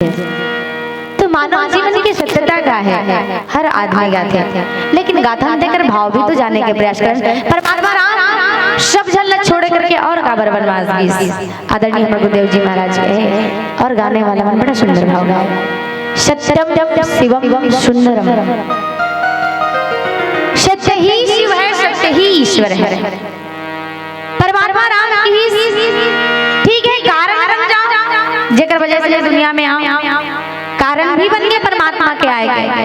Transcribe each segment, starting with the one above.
तो मानव जीवन की सत्यता का है, हर आदमी गाते हैं, लेकिन गाथा देकर भाव भी तो जाने के प्रयास करें। परमात्मा राम सब झलना छोड़े करके और काबर वनवास गीस आदरणीय हमारे गुरुदेव जी महाराज के और गाने वाला मन बड़ा सुंदर भाव गाया। सत्यम शिवम सुंदरम, सत्य ही शिव है, सत्य ही ईश्वर है। परमात्मा राम की ठीक है कारण बन जाओ, जेकर वजह से दुनिया में आओ, कारण भी बन गए परमात्मा के आए गए।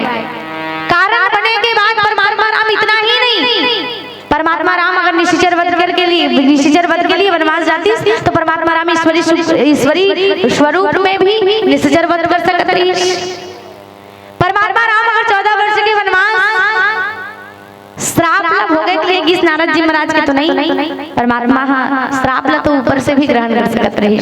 कारण बने के बाद परमात्मा राम इतना ही नहीं, परमात्मा राम अगर निश्चर वध के लिए वनवास जाती तो परमात्मा राम ईश्वरी स्वरूप में भी निश्चर वध कर सकते रही। परमात्मा राम अगर 14 वर्ष के वनवास श्राप भोगे के लिए गीस नारद जी महाराज के तो नहीं, परमात्मा हाँ श्राप ला तो ऊपर से भी ग्रहण कर सकते रही।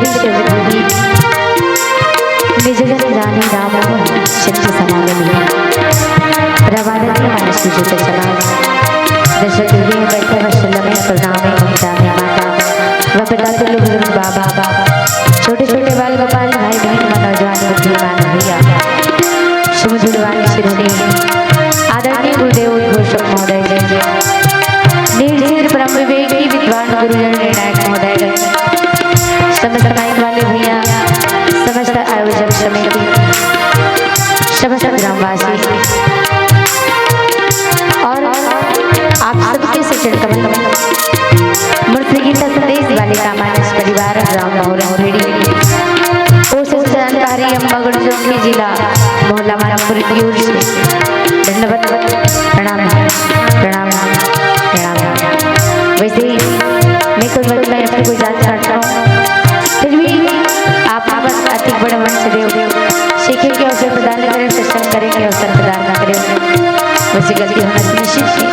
गिरी शिवधि निज जन जानी राम शक्ति समागमी रवादती मानस विजित समाज दशरथ हृदय बैठे वत्सल में प्रणामे ममता में माता व पिता तुल्य बुजुर्ग बाबा छोटे छोटे बाल गोपाल भाई बहन मनोजवान बुद्धिमान भैया सुमधुरवाणी शिरोमणि आदरणीय गुरुदेव उद्घोषक महोदय जय निर्धीर परम विवेकी विद्वान गुरुजन निर्णायक महोदय समस्त माइक वाले भैया समस्त आयोजक समिति समस्त ग्रामवासी और आप सबके सचन कमल मूर्ति गीता संदेश बालिका मानस परिवार राम मोहन रेडी जानकारी अम्बागढ़ चौकी जिला मोहल्ला मानपुर की ओर से धन्यवाद प्रणाम प्रणाम प्रणाम। वैसे मैं कोई मतलब अपनी कोई जान चाहता हूँ फिर भी आप बस अति बड़े मन से देव सीखे के अवसर प्रदान करें सत्संग करें के अवसर प्रदान न करें वैसे गलती होना सुनिश्चित है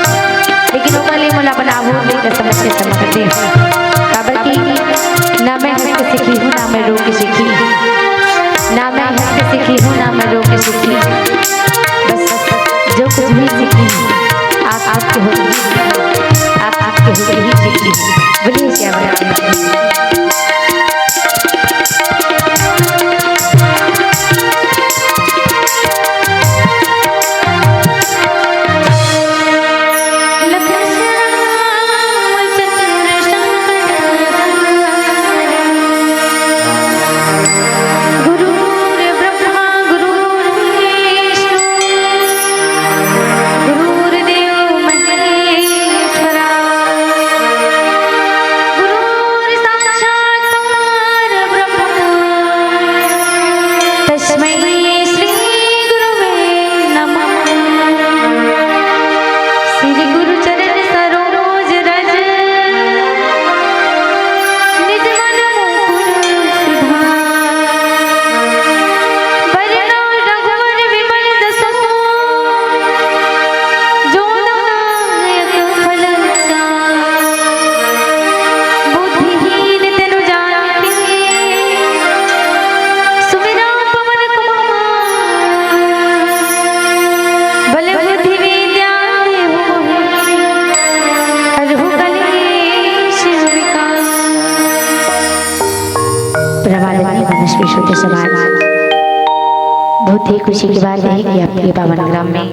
लेकिन वो लिए मुला बना वो समझ के समझते काबर की ना मैं हंस सीखी हूँ ना मैं रो के सीखी ना मैं हंस सीखी हूँ ना मैं रो के सीखी बस जो कुछ भी सीखी आप आपके होगी आप आपके होगी ही सीखी बोलिए क्या बात बहुत ही खुशी की बात है कि आपके पावन ग्राम में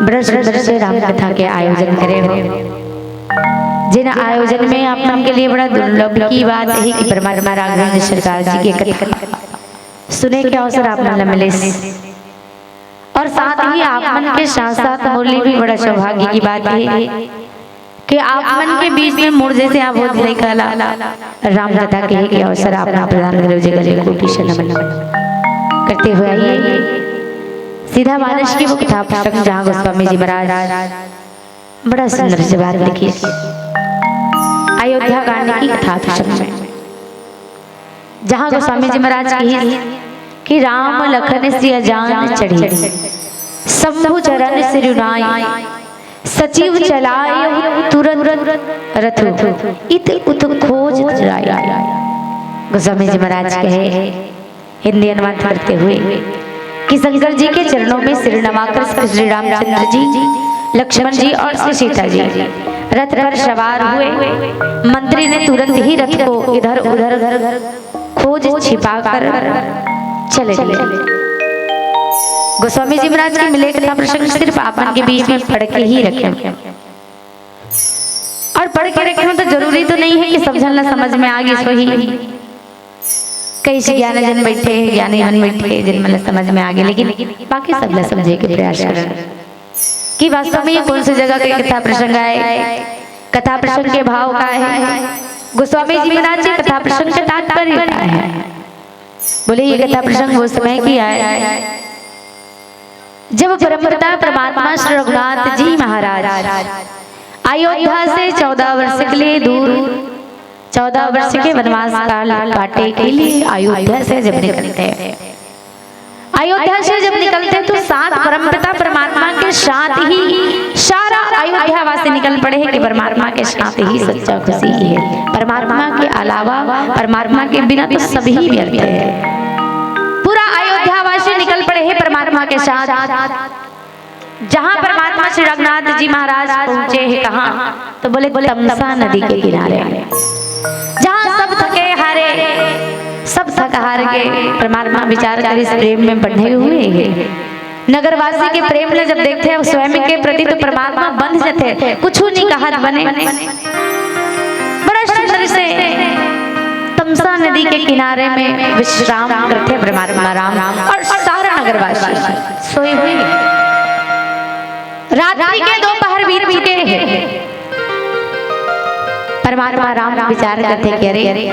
बड़ा सुंदर से राम कथा के आयोजन करे हो जिन आयोजन में आप के लिए बड़ा दुर्लभ की बात है कि परमात्मा राघवेंद्र सरकार जी के कथा सुने के अवसर आप मिले और साथ ही आप मन के साथ साथ मूल्य भी बड़ा सौभाग्य की बात है कि आप मन के बीच में मुड़ जैसे आप बहुत निकाला राम कथा के अवसर आप प्रदान करो जगह को किशन नमन करते हुए आइए सीधा मानस की वो कथा पुस्तक जहाँ गोस्वामी जी महाराज बड़ा सुंदर से बात लिखी अयोध्या कांड की कथा पुस्तक में जहाँ गोस्वामी जी महाराज कही कि राम लखन सिया जान चढ़ी शंभु चरण सिरुनाई सचिव चलाय तुरंत रथ इत उत खोज गोस्वामी जी महाराज कहे हिंदी अनुवाद करते हुए कि शंकर जी के चरणों में सिर नवाकर श्री रामचंद्र जी लक्ष्मण जी और श्री सीता जी रथ पर सवार हुए। मंत्री ने तुरंत ही रथ को इधर उधर खोज छिपाकर चले गए। गोस्वामी जी महाराज के मिले कथा प्रसंग सिर्फ आपन के बीच में पढ़ के ही रखे और पढ़ के रखे तो जरूरी तो नहीं है कि समझना समझ में आ गई सही कई से ज्ञान जन बैठे हैं ज्ञानी जन बैठे जिन मतलब समझ में आ गए लेकिन बाकी सब लोग समझे के प्रयास करें कि वास्तव में ये कौन सी जगह का कथा प्रसंग है कथा प्रसंग के भाव का है गोस्वामी जी महाराज जी कथा प्रसंग का तात्पर्य क्या है। बोले ये कथा प्रसंग वो समय की है जब परमपिता परमात्मा श्री रघुनाथ जी महाराज अयोध्या से 14 वर्ष के लिए दूर 14 वर्ष के वनवास काल काटे के लिए अयोध्या से जब निकलते अयोध्या से जब निकलते तो साथ परमपिता परमात्मा के साथ ही सारा अयोध्या से निकल पड़े हैं कि परमात्मा के साथ ही सच्चा खुशी है, परमात्मा के अलावा, परमात्मा के बिना तो सभी व्यर्थ है। पूरा अयोध्यावासी निकल पड़े हैं परमात्मा के साथ। जहां परमात्मा श्री रघुनाथ जी महाराज पहुंचे हैं कहाँ, तो बोले तमसा नदी के किनारे, जहां सब थके हारे, सब थक हार गए। परमात्मा विचार कर इस प्रेम में बंधे हुए हैं। नगरवासी के प्रेम ने जब देखते हैं स्वयं के प्रति, तो परमात्मा बंध जाते, कुछ नहीं कहा बने। बड़ा सुंदर से तमसा नदी के किनारे में विश्राम करते परमात्मा राम, और सारा नगरवासी सोए हुए। रात्रि के दोपहर बीत चुके हैं। परमात्मा राम विचार करते कि अरे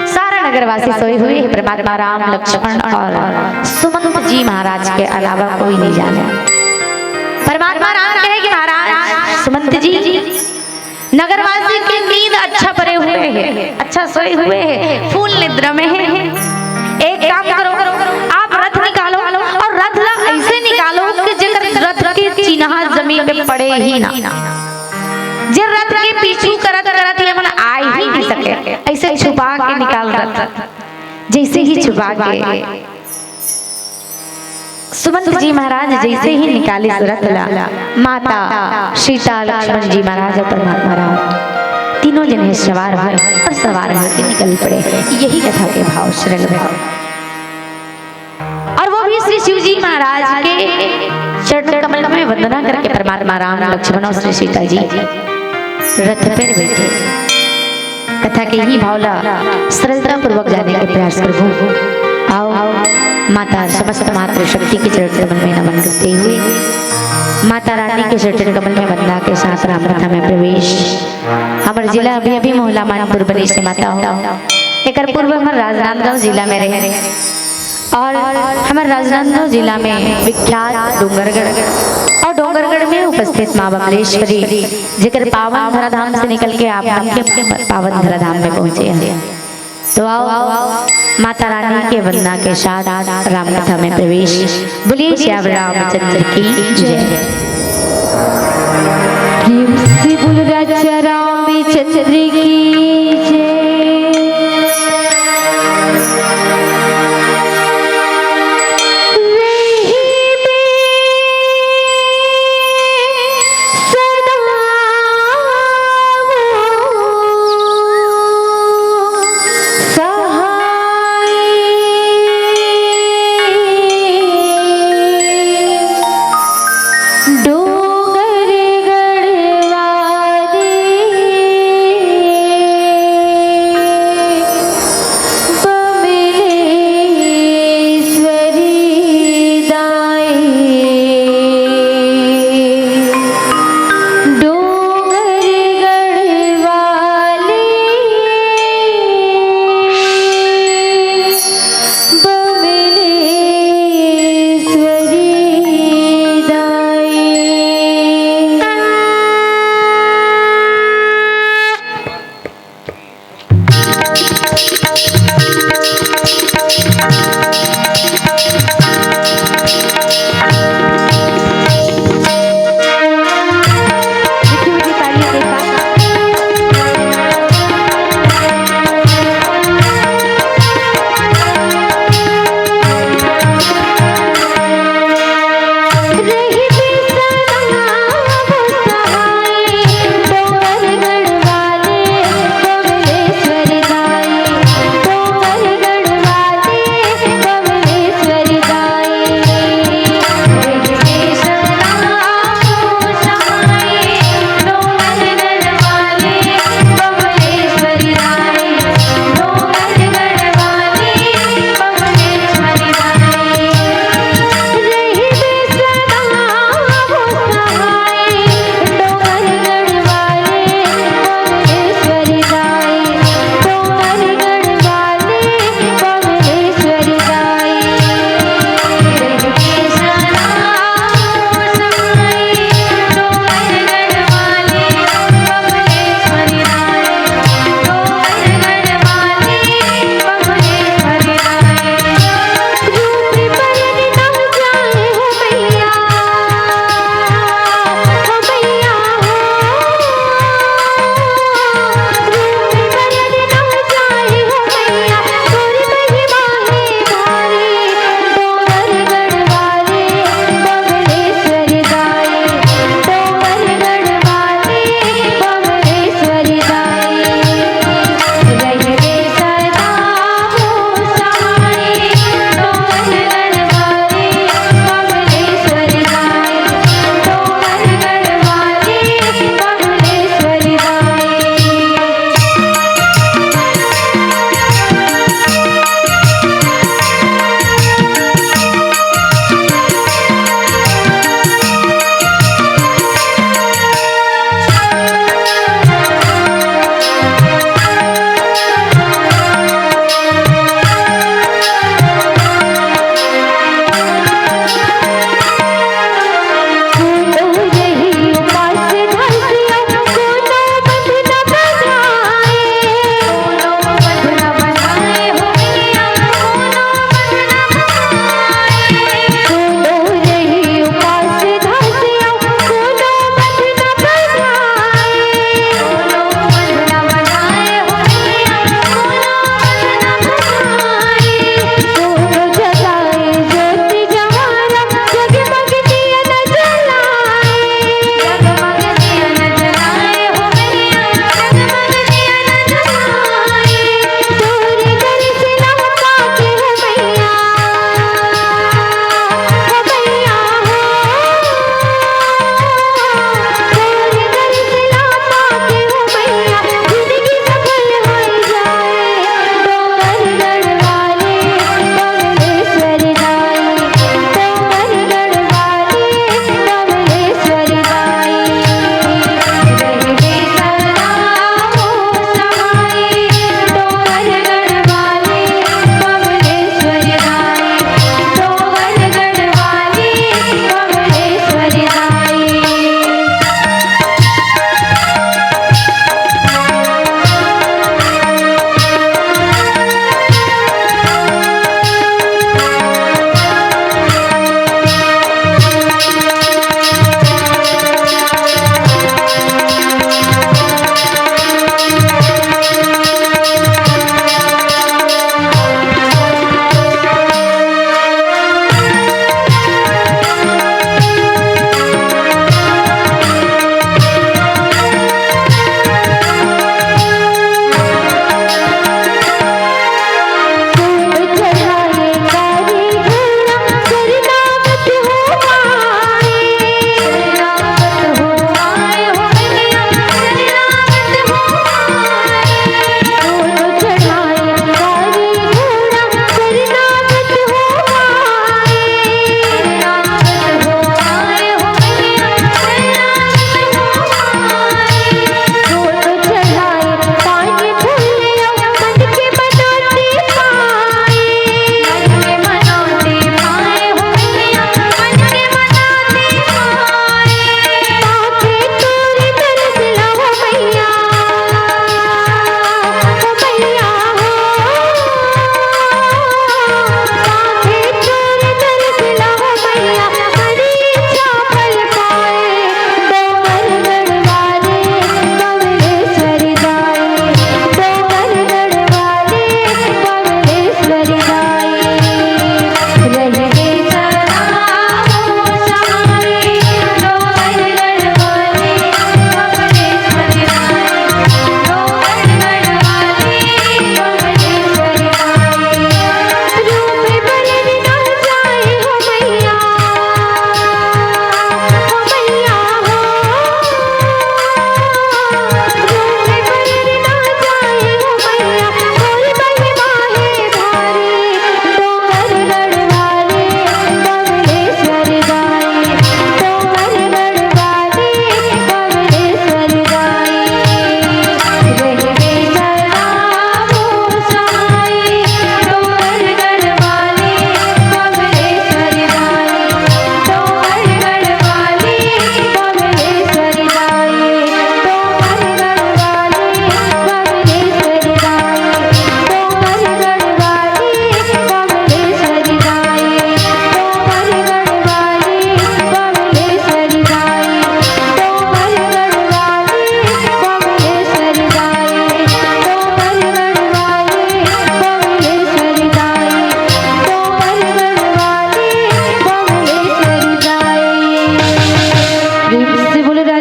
सारा नगरवासी सोए हुए हैं, परमात्मा राम, लक्ष्मण और सुमंत जी महाराज के अलावा कोई नहीं जाने। परमात्मा राम कहे कि महाराज सुमंत जी, नगरवासी की नींद अच्छा पड़े हुए हैं, अच्छा सोए हुए हैं, फूल निद्रा में है। एक काम करो, आप रथ निकालो और रथ ऐसे निकालो कि जगह रथ के चिन्ह जमीन पे पड़े ही ना, जे रथ के पीछू करत करत ये मन आ ही नहीं सके, ऐसे छुपा के निकाल रथ। जैसे ही छुपा के सुमंत जी महाराज जैसे ही निकाले रथ ला, माता सीता, लक्ष्मण जी महाराज और परमात्मा राम तीनों जने सवार हुए और सवार होकर निकल पड़े। यही कथा के भाव श्रृंग भाव, और वो भी श्री शिव जी महाराज के चरण कमल में वंदना करके परमात्मा राम, लक्ष्मण और श्री सीता जी रथ पर बैठे। कथा के ही भावला सरलता पूर्वक जाने के प्रयास प्रभु। आओ माता समस्त मातृ शक्ति के चरण कमल में नमन करते हुए माता रानी के चरण कमल में वंदना के साथ राम कथा में प्रवेश। हमारे जिला अभी अभी मोहल्ला मानपुर बनी से माता हो, एक पूर्व हमारे राजनांदगांव जिला में रहे, और हमारे राजनांदगांव जिला में विख्यात डोंगरगढ़, और डोंगरगढ़ में उपस्थित माँ बमलेश्वरी, जिकर पावन धराधाम से निकल के आप पावन धराधाम में पहुंचे हैं। तो आओ माता रानी के वंदना के साथ राम कथा में प्रवेश। बोलिए श्याम रामचंद्र की जय। बोल राजा रामचंद्र की जय।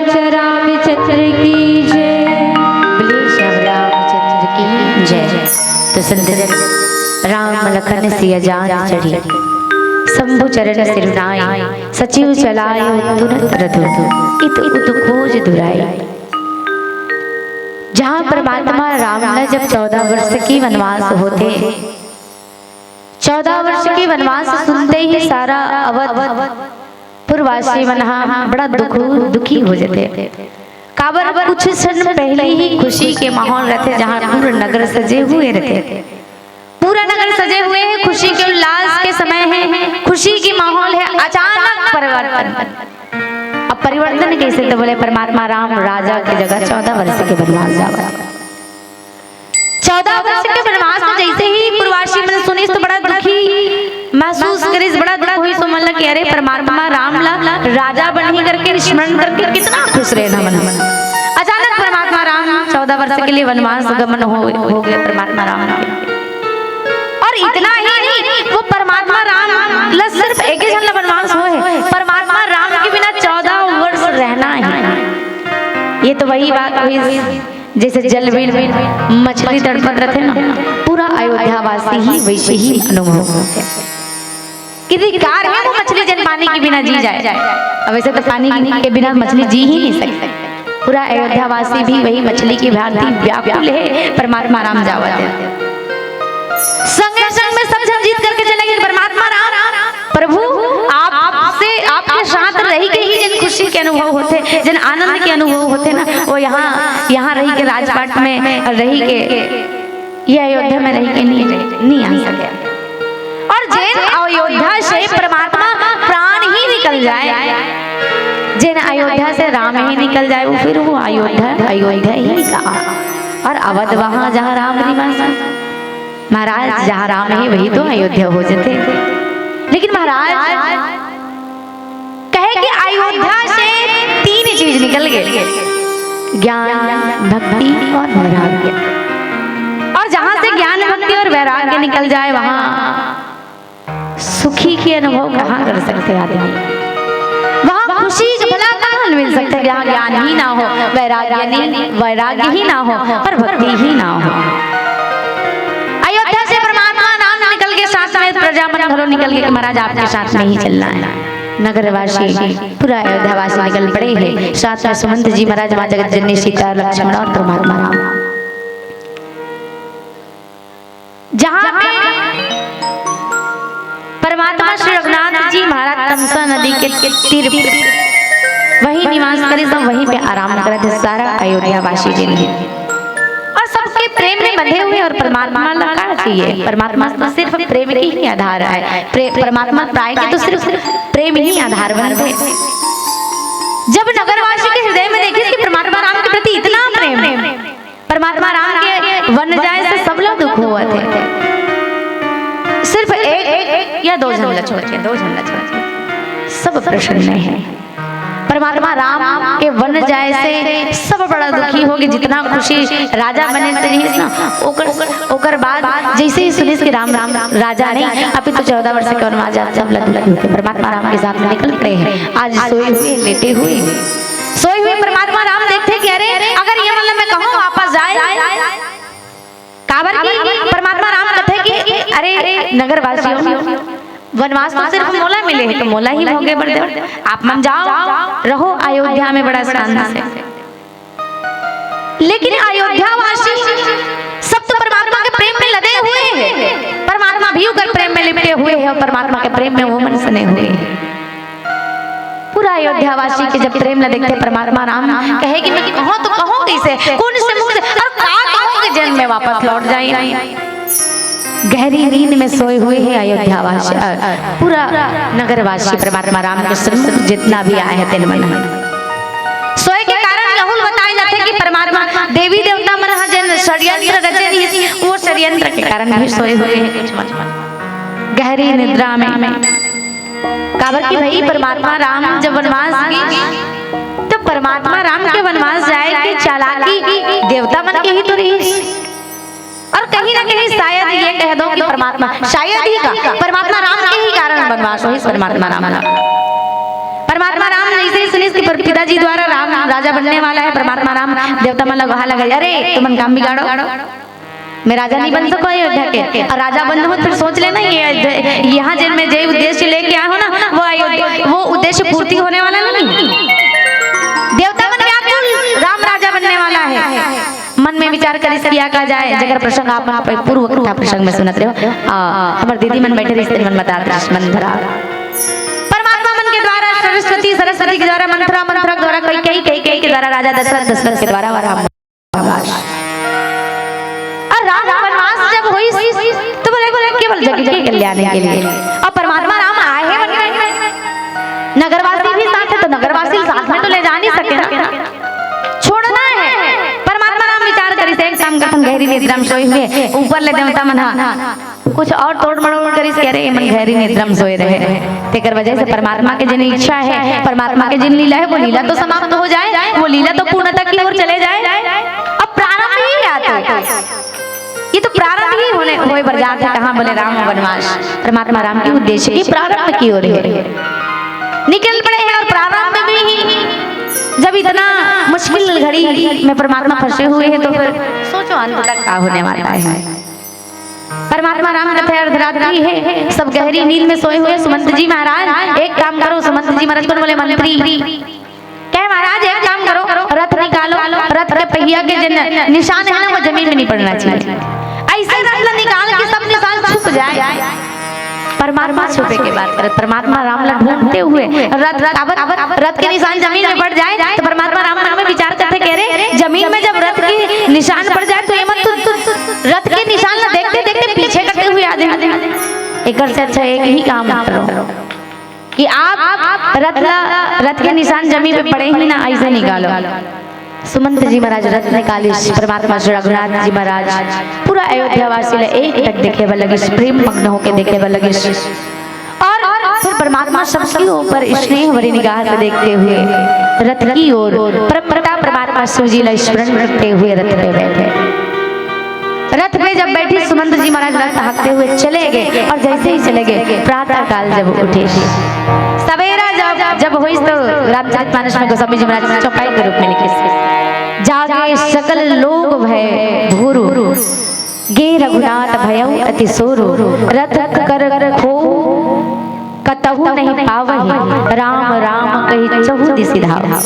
श्यामलाल रामचंद्र की जय। बोले श्यामलाल रामचंद्र की जय। तो सुंदर राम लखन सिया जान चढ़ी, शंभु चरण सिरनाई, सचिव चलाय तुरंत रधु, इत उत खोज दुराई। जहाँ परमात्मा राम ने जब 14 वर्ष की वनवास होते, 14 वर्ष के वनवास सुनते ही सारा अवध पुरवासी वहाँ बड़ा दुखी हो जाते। काबर कुछ क्षण पहले ही खुशी के माहौल रहते, जहाँ पूरा नगर सजे हुए रहते, पूरा नगर सजे हुए हैं, खुशी के उल्लास के समय है, खुशी की माहौल है। अचानक परिवर्तन। अब परिवर्तन कैसे? तो बोले परमात्मा राम राजा की जगह 14 वर्ष के वनवास जावा। 14 वर्ष के वनवास में जैसे ही पूर्वासी मन सुनी तो बड़ा दुखी महसूस करिस, बड़ा दुख हुई। सो मन लगे अरे परमात्मा राम ला राजा बनी करके स्मरण करके कितना खुश रहना मन। अचानक परमात्मा राम 14 वर्ष के लिए वनवास गमन हो गए परमात्मा राम। और इतना ही नहीं, वो परमात्मा राम ला सिर्फ एक ही जन वनवास हुए, परमात्मा राम के बिना 14 वर्ष रहना है। ये तो वही बात हुई जैसे जल में मछली तड़पत रहते ना, पूरा अयोध्या वासी ही वैसे ही अनुभव होते। कितनी कार है वो मछली जल पानी के बिना जी जाए। अब वैसे तो पानी के बिना मछली जी ही नहीं सकते। पूरा अयोध्या वासी भी वही मछली की भांति व्याकुल है, परमात्मा राम जावत। संगे संग में सब जन जीत करके चलेंगे परमात्मा राम। प्रभु आपके साथ रही के ही जिन खुशी के अनुभव होते, जिन आनंद के अनुभव होते ना, वो यहाँ रही के राजपाट में रही के, ये अयोध्या में रही के नहीं आ सके। और जिन अयोध्या से परमात्मा प्राण ही निकल जाए, जिन अयोध्या से राम ही निकल जाए, वो फिर वो अयोध्या ही कहा। और अवध वहां जहाँ राम निवास, महाराज जहाँ राम है वही तो अयोध्या हो जाते। लेकिन महाराज कहे कि अयोध्या से 3 चीज निकल गए, ज्ञान भक्ति और वैराग्य। और जहां से ज्ञान भक्ति और वैराग्य निकल जाए, वहां सुखी के अनुभव कहाँ कर सकते आदमी? वहां खुशी भला कहाँ मिल सकता है? जहाँ ज्ञान ही ना हो, वैराग्य ही ना हो और भक्ति ही ना हो। अयोध्या से परमात्मा नाम निकल के साथ में प्रजा मन घरों निकल के महाराज आपके साथ में ही चलना है। नगरवासी पूरा अयोध्यावासी निकल पड़े हैं, साथ में सुमंत जी महाराज, मां जगत जननी सीता लक्ष्मण और परमात्मा राम। जहाँ पे परमात्मा श्री रघुनाथ जी महाराज तमसा नदी के तीर वही निवास करे, सब वहीं पे आराम करे थे सारा अयोध्यावासी जिन और सबके प्रेम में बंधे हुए। और परमात्मा लगा चाहिए, परमात्मा तो सिर्फ प्रेम ही नहीं आधार है, परमात्मा प्राय के तो सिर्फ प्रेम ही आधार बनते। जब नगरवासी के हृदय में देखिए कि परमात्मा राम के प्रति इतना प्रेम, परमात्मा राम के वन जाए से सब लोग दुख हुआ थे। सिर्फ एक या 2 जन छोड़ के सब प्रसन्न है। परमात्मा राम के वन जाए से सब बड़ा दुखी हो गए। जितना खुशी राजा बने से रही ना, ओकर बाद जैसे ही सुनिस कि राम राजा नहीं, अभी तो 14 वर्ष के वनवास जाते, सब दुखी होते। परमात्मा राम के साथ में निकल पड़े हैं। आज सोए हुए लेटे हुए परमात्मा राम देखते कि अरे अगर ये मतलब मैं कहूँ वापस जाए, काबर की परमात्मा राम कहते कि अरे नगरवासियों वनवास तो सिर्फ मोला मिले है, तो मोला ही भोगे बड़े, आप मन जाओ रहो अयोध्या में बड़ा शांति से। लेकिन अयोध्यावासी सब तो परमात्मा के प्रेम में लदे हुए हैं, परमात्मा भी उनके प्रेम में लिपटे हुए हैं और परमात्मा के प्रेम में वो मन सने हुए हैं। पूरा अयोध्यावासी के जब प्रेम न देखते परमात्मा राम कहे कि मैं कहूँ तो कहूँ कैसे, कौन से मुख से, और कहूँ कि जन्म में वापस लौट जाए। गहरी नींद में सोए हुए हैं अयोध्यावासी, पूरा नगरवासी परमात्मा राम के सम्मुख जितना भी आए हैं दिन मन सोए के कारण राहुल बताए जाते कि परमात्मा देवी देवता मन जन षड्यंत्र रचे, वो षड्यंत्र के कारण भी सोए हुए हैं कुछ मन गहरी निद्रा में। काबर की भाई परमात्मा राम जब वनवास की, तो परमात्मा राम के वनवास जाए कि चालाकी देवता मन के ही तो रही। और कहीं ना कहीं शायद ये कह दो कि परमात्मा शायद ही का परमात्मा राम के ही कारण वनवास हुई। परमात्मा राम जैसे ही सुनिस कि पिताजी द्वारा राजा बनने वाला है। परमात्मा राम देवता मन लगा लगा, अरे तुम काम बिगाड़ो, मैं राजा नहीं बन सको अयोध्या के, और राजा बन हो फिर सोच लेना ये यहाँ जिन में जो उद्देश्य लेके आए हो ना वो उद्देश्य पूर्ति होने वाला नहीं। देवता मन व्याकुल, राम राजा बनने वाला है। मन में विचार कर किया का जाए जगह प्रसंग आप पूर्व कथा प्रसंग में सुनते हो। हमारे दीदी मन बैठे रिश्ते मन बता मन धरा परमात्मा मन के द्वारा सरस्वती के द्वारा मंत्रा के द्वारा कई के द्वारा राजा दशरथ के द्वारा राम वनवास जब हुई तो बोले केवल जग के कल्याण के लिए, अब परमात्मा राम आए हैं नगरवासी भी साथ है, तो नगरवासी साथ में तो ले जा नहीं सके ना, छोड़ना है। परमात्मा राम विचार करी से एक शाम कथन गहरी निद्रा में सोए हुए, ऊपर ले देवता मन कुछ और तोड़ मड़ोड़ करी से अरे मन गहरी निद्रा में सोए रहे। तेकर वजह से परमात्मा के जिन इच्छा है, परमात्मा के जिन लीला है, वो लीला तो समाप्त हो जाए, वो लीला तो पूर्णता की ओर चले जाए। अब प्रारंभ ही आता, ये तो प्रारंभ ही होने पर जाते कहाँ बोले राम वनवास, परमात्मा राम के उद्देश्य की प्रारंभ की ओर निकल पड़े हैं। और प्रारंभ में भी जब इतना मुश्किल घड़ी में परमात्मा फंसे हुए हैं, तो फिर सोचो अंत तक क्या होने वाला है। परमात्मा राम कहते हैं अर्धरात्रि है, सब गहरी नींद में सोए हुए। सुमंत जी महाराज एक काम करो, सुमंत जी महाराज कौन बोले मंत्री कहे महाराज एक काम करो, रथ निकालो, रथ के पहिया के जो निशान है ना वो जमीन में नहीं पड़ना चाहिए, ऐसे रथ निकाल के सब निशान छुप जाए। परमात्मा छुपे के बात करे, परमात्मा राम ला ढूंढते हुए रथ के निशान जमीन में पड़ जाए, तो परमात्मा राम मन में विचार करते कह रहे जमीन में जब रथ के निशान पड़ जाए तो ये मत रथ के निशान ला देखते देखते पीछे करते हुए आ जाए। एक से अच्छा एक ही काम करो कि आप रथ के निशान जमीन पे पड़े ही ना, ऐसे निकालो। सुमंत जी महाराज रथ निकाली, परमात्मा श्री रघुनाथ जी महाराज पूरा अयोध्या वासी एक तक देखे लगे, प्रेम मग्न होकर देखे लगे, और फिर परमात्मा सबके ऊपर स्नेह भरी निगाह से देखते हुए रथ की ओर परमात्मा शिव जी ला स्मरण करते हुए रथ पे बैठे। रथ पे जब बैठी सुमंत जी महाराज रथ हाँकते हुए चले गए, और जैसे ही चले गए प्रातः काल जब उठे सवेरा जब हुई तो रामचरितमानस में गोस्वामी जी महाराज चौपाई के रूप में लिखे, जागे सकल लोग भय भूरु, गे रघुनाथ भयउ अति सोरु, रथ कर खो कतहु नहीं पावहि, राम राम कहि चहु दिसि धावहि।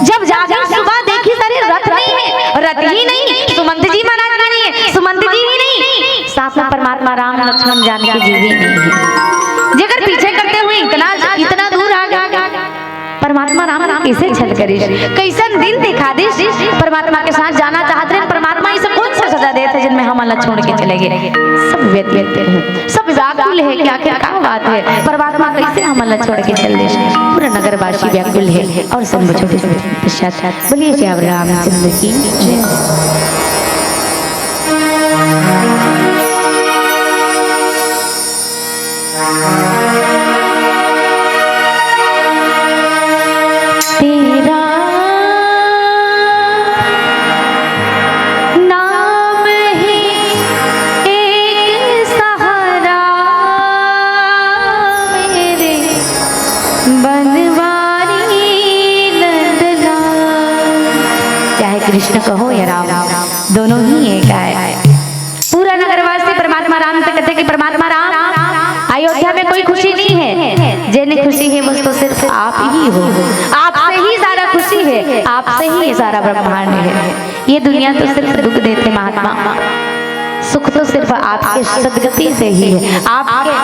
जब जागी सुबह देखी सारे रथ नहीं है, रथ ही नहीं, सुमंत जी महाराज नहीं है, सुमंत जी ही नहीं, साथ में परमात्मा राम लक्ष्मण जानकी जी भी नहीं है। जेकर पीछे करते हुए इतना दूर आ गया, परमात्मा राम कैसे छल करी, कैसन दिन दिखा दी, परमात्मा के साथ जाना चाहते हैं। परमात्मा इसे कौन सा सजा देते जिनमें हम अल्लाह छोड़ के चले गए। सब व्यतीत सब व्याकुल है कि आखिर क्या बात है, परमात्मा कैसे हम अल्लाह छोड़ के चल दे। पूरा नगरवासी व्याकुल है, और सब छोटे छोटे पश्चात बोलिए जय रामचंद्र की जय। कृष्ण कहो या राम, दोनों ही एक है। पूरा नगरवासी परमात्मा राम से कहते कि परमात्मा राम अयोध्या में कोई खुशी नहीं है, जिन्हें खुशी है वो तो सिर्फ आप ही हो, आपसे ही सारा खुशी है, आपसे ही ये सारा ब्रह्मांड है। ये दुनिया तो सिर्फ दुख देते महात्मा, सुख तो सिर्फ आपके सदगति से ही है, आपके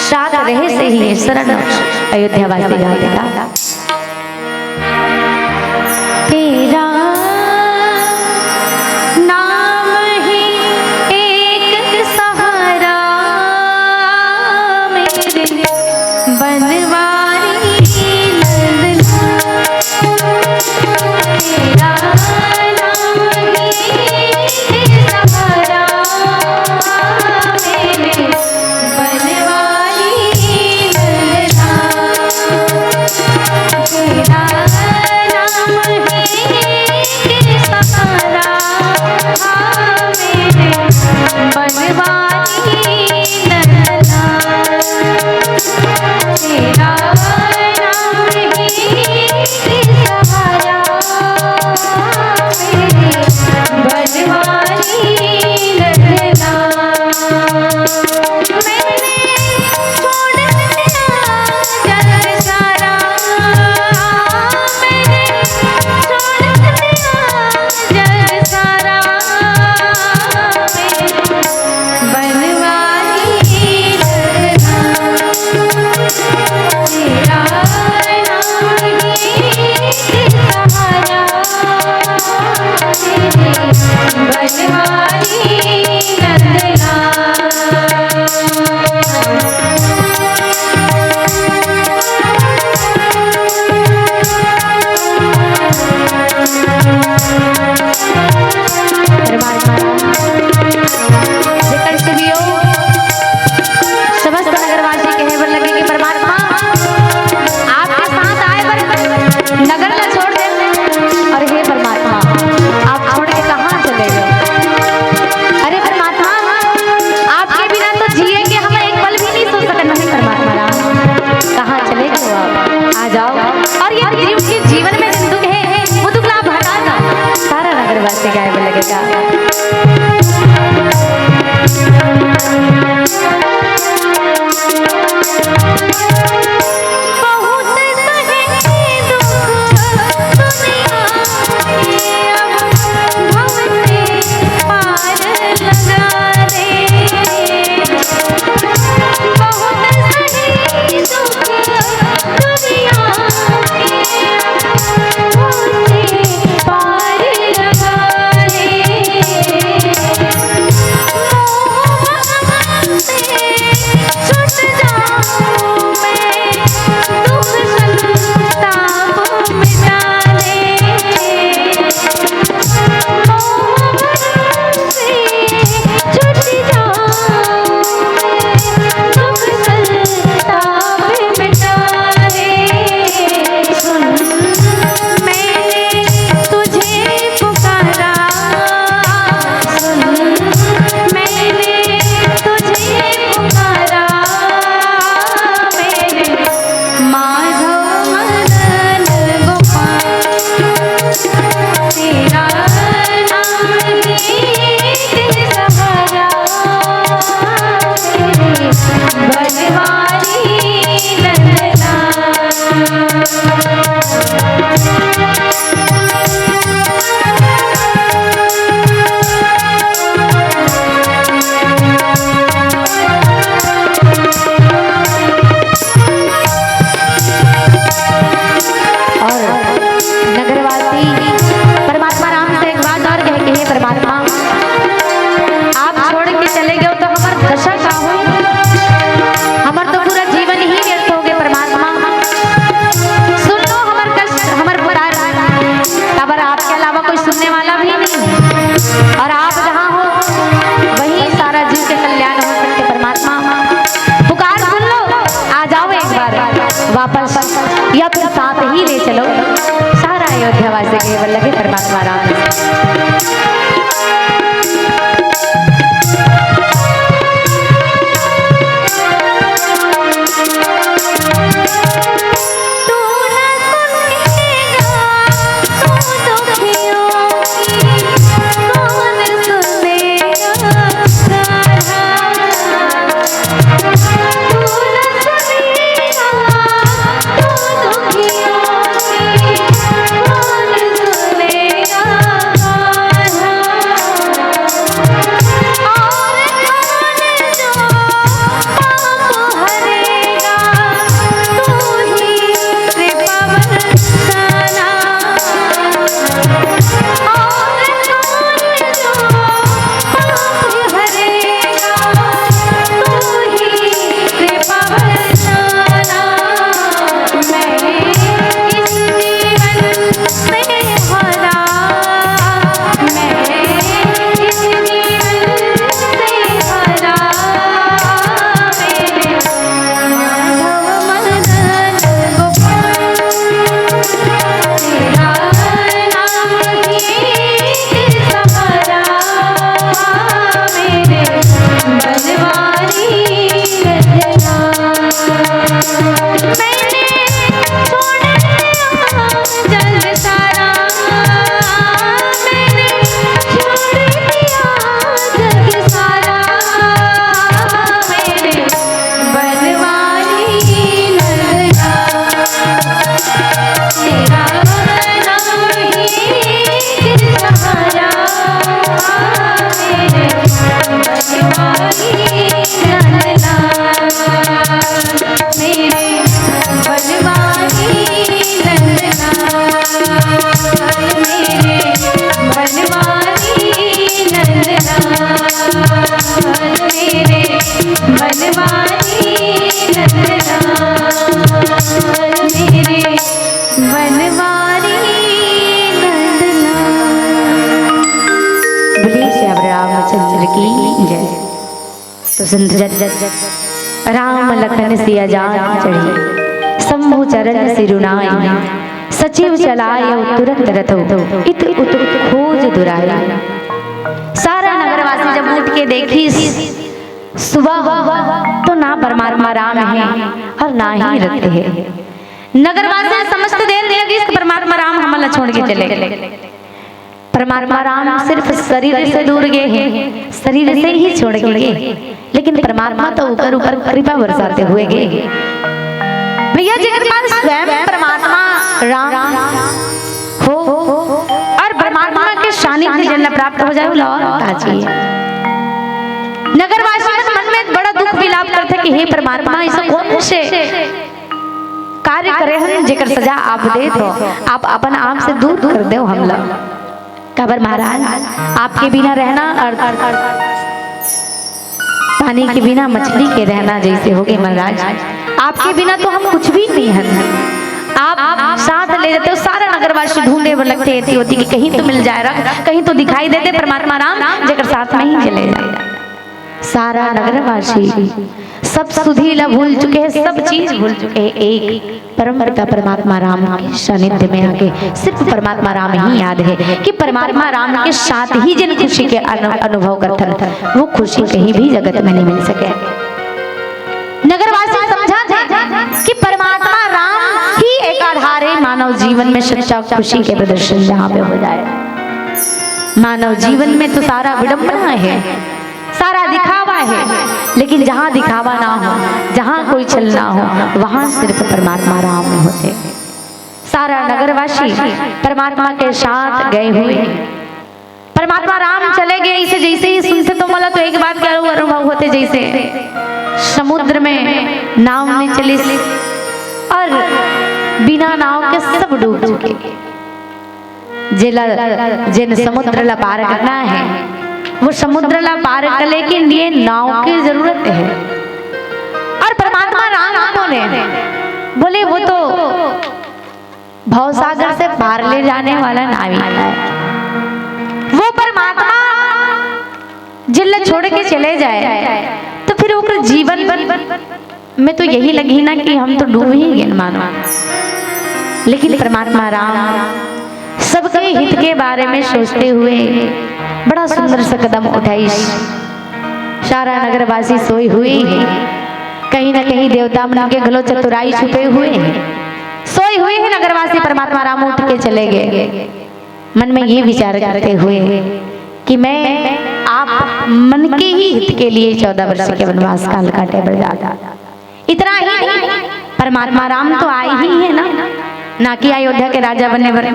साथ रहे से ही है। शरण अयोध्या वासी गाते तेरा और ये जीव के जीवन में जो दुख है वो दुख लाभ हटाना सारा नगरवासी गायब लगेगा। वापस या फिर साथ ही ले चलो सारा अयोध्यावासी केवल लगे परमात्मा राम। तो सिंध राम लखन सिया जान चढ़ी शंभु चरण सिरुनाई सचिव चलाए तुरंत रथो इत उत खोज दुराई। सारा नगरवासी जब उठ के देखी सुबह तो ना परमात्मा राम है और ना ही रथ है। नगरवासी समस्त देर नहीं लगी इसके परमात्मा राम हमला छोड़ के चले गए। परमात्मा राम सिर्फ शरीर से दूर गए हैं, शरीर से ही छोड़ के गए, लेकिन परमात्मा तो ऊपर ऊपर कृपा बरसाते हुए गए। भैया जिनके पास स्वयं परमात्मा राम हो और परमात्मा के सानिध्य जन्नत प्राप्त हो जाए, और क्या चाहिए। नगरवासी मन में बड़ा दुख विलाप करते कि हे परमात्मा ऐसा कौन से कार्य करे हम जेकर सजा आप दे दो, आप अपन आप से दूर कर दो हमला। कबर महाराज आपके बिना रहना और पानी के बिना मछली के रहना जैसे हो गए महाराज। आपके बिना तो हम कुछ भी नहीं हैं। आप साथ ले जाते हो, सारा नगरवासी ढूंढे लगते होती कि कहीं तो मिल जाए, कहीं तो दिखाई देते परमात्मा राम जेकर साथ में ही चले जाए। सारा नगरवासी सब सुधीला भूल चुके हैं, सब चीज भूल चुके हैं, एक परम पिता परमात्मा राम के सानिध्य में आके सिर्फ परमात्मा राम ही याद है कि परमात्मा राम के साथ ही जिन खुशी के अनुभव करते वो खुशी कहीं भी जगत में नहीं मिल सके। नगरवासी समझा था कि परमात्मा राम ही एक आधार है मानव जीवन में सच्चा खुशी के प्रदर्शन जहाँ पे हो जाए। मानव जीवन में तो सारा विडंबना है, सारा दिखावा है, लेकिन जहाँ दिखावा ना हो, जहाँ कोई चल ना हो, वहाँ सिर्फ परमात्मा राम होते। सारा नगरवासी परमात्मा के साथ गए हुए, परमात्मा राम चले गए। इसे जैसे ही सुनते तो मला तो एक बात क्या अनुभव होते, जैसे समुद्र में नाव में चले और बिना नाव के सब डूब चुके। जिन समुद्र ला पार करना है वो समुद्र ला पार करने के लिए नाव की जरूरत है। और परमात्मा राम बोले वो तो भवसागर से पार ले जाने वाला नाविक है। वो परमात्मा जिल्ला छोड़ के चले जाए तो फिर वो जीवन में तो यही लगी ना कि हम तो डूब ही गए मानो। लेकिन परमात्मा राम सबके हित के बारे में सोचते हुए बड़ा सुंदर सा कदम उठाई। सारा नगरवासी सोए हुए हैं, कहीं ना कहीं देवता मन के गलो चतुराई छुपे हुए हैं, सोए हुए हैं नगरवासी। परमात्मा राम उठ के चले गए, मन में ये विचार करते हुए कि मैं आप मन के ही हित के लिए 14 वर्ष के वनवास काल काटे बढ़ जाता। इतना ही नहीं, परमात्मा राम तो आए ही है ना कि अयोध्या के राजा बनने बने,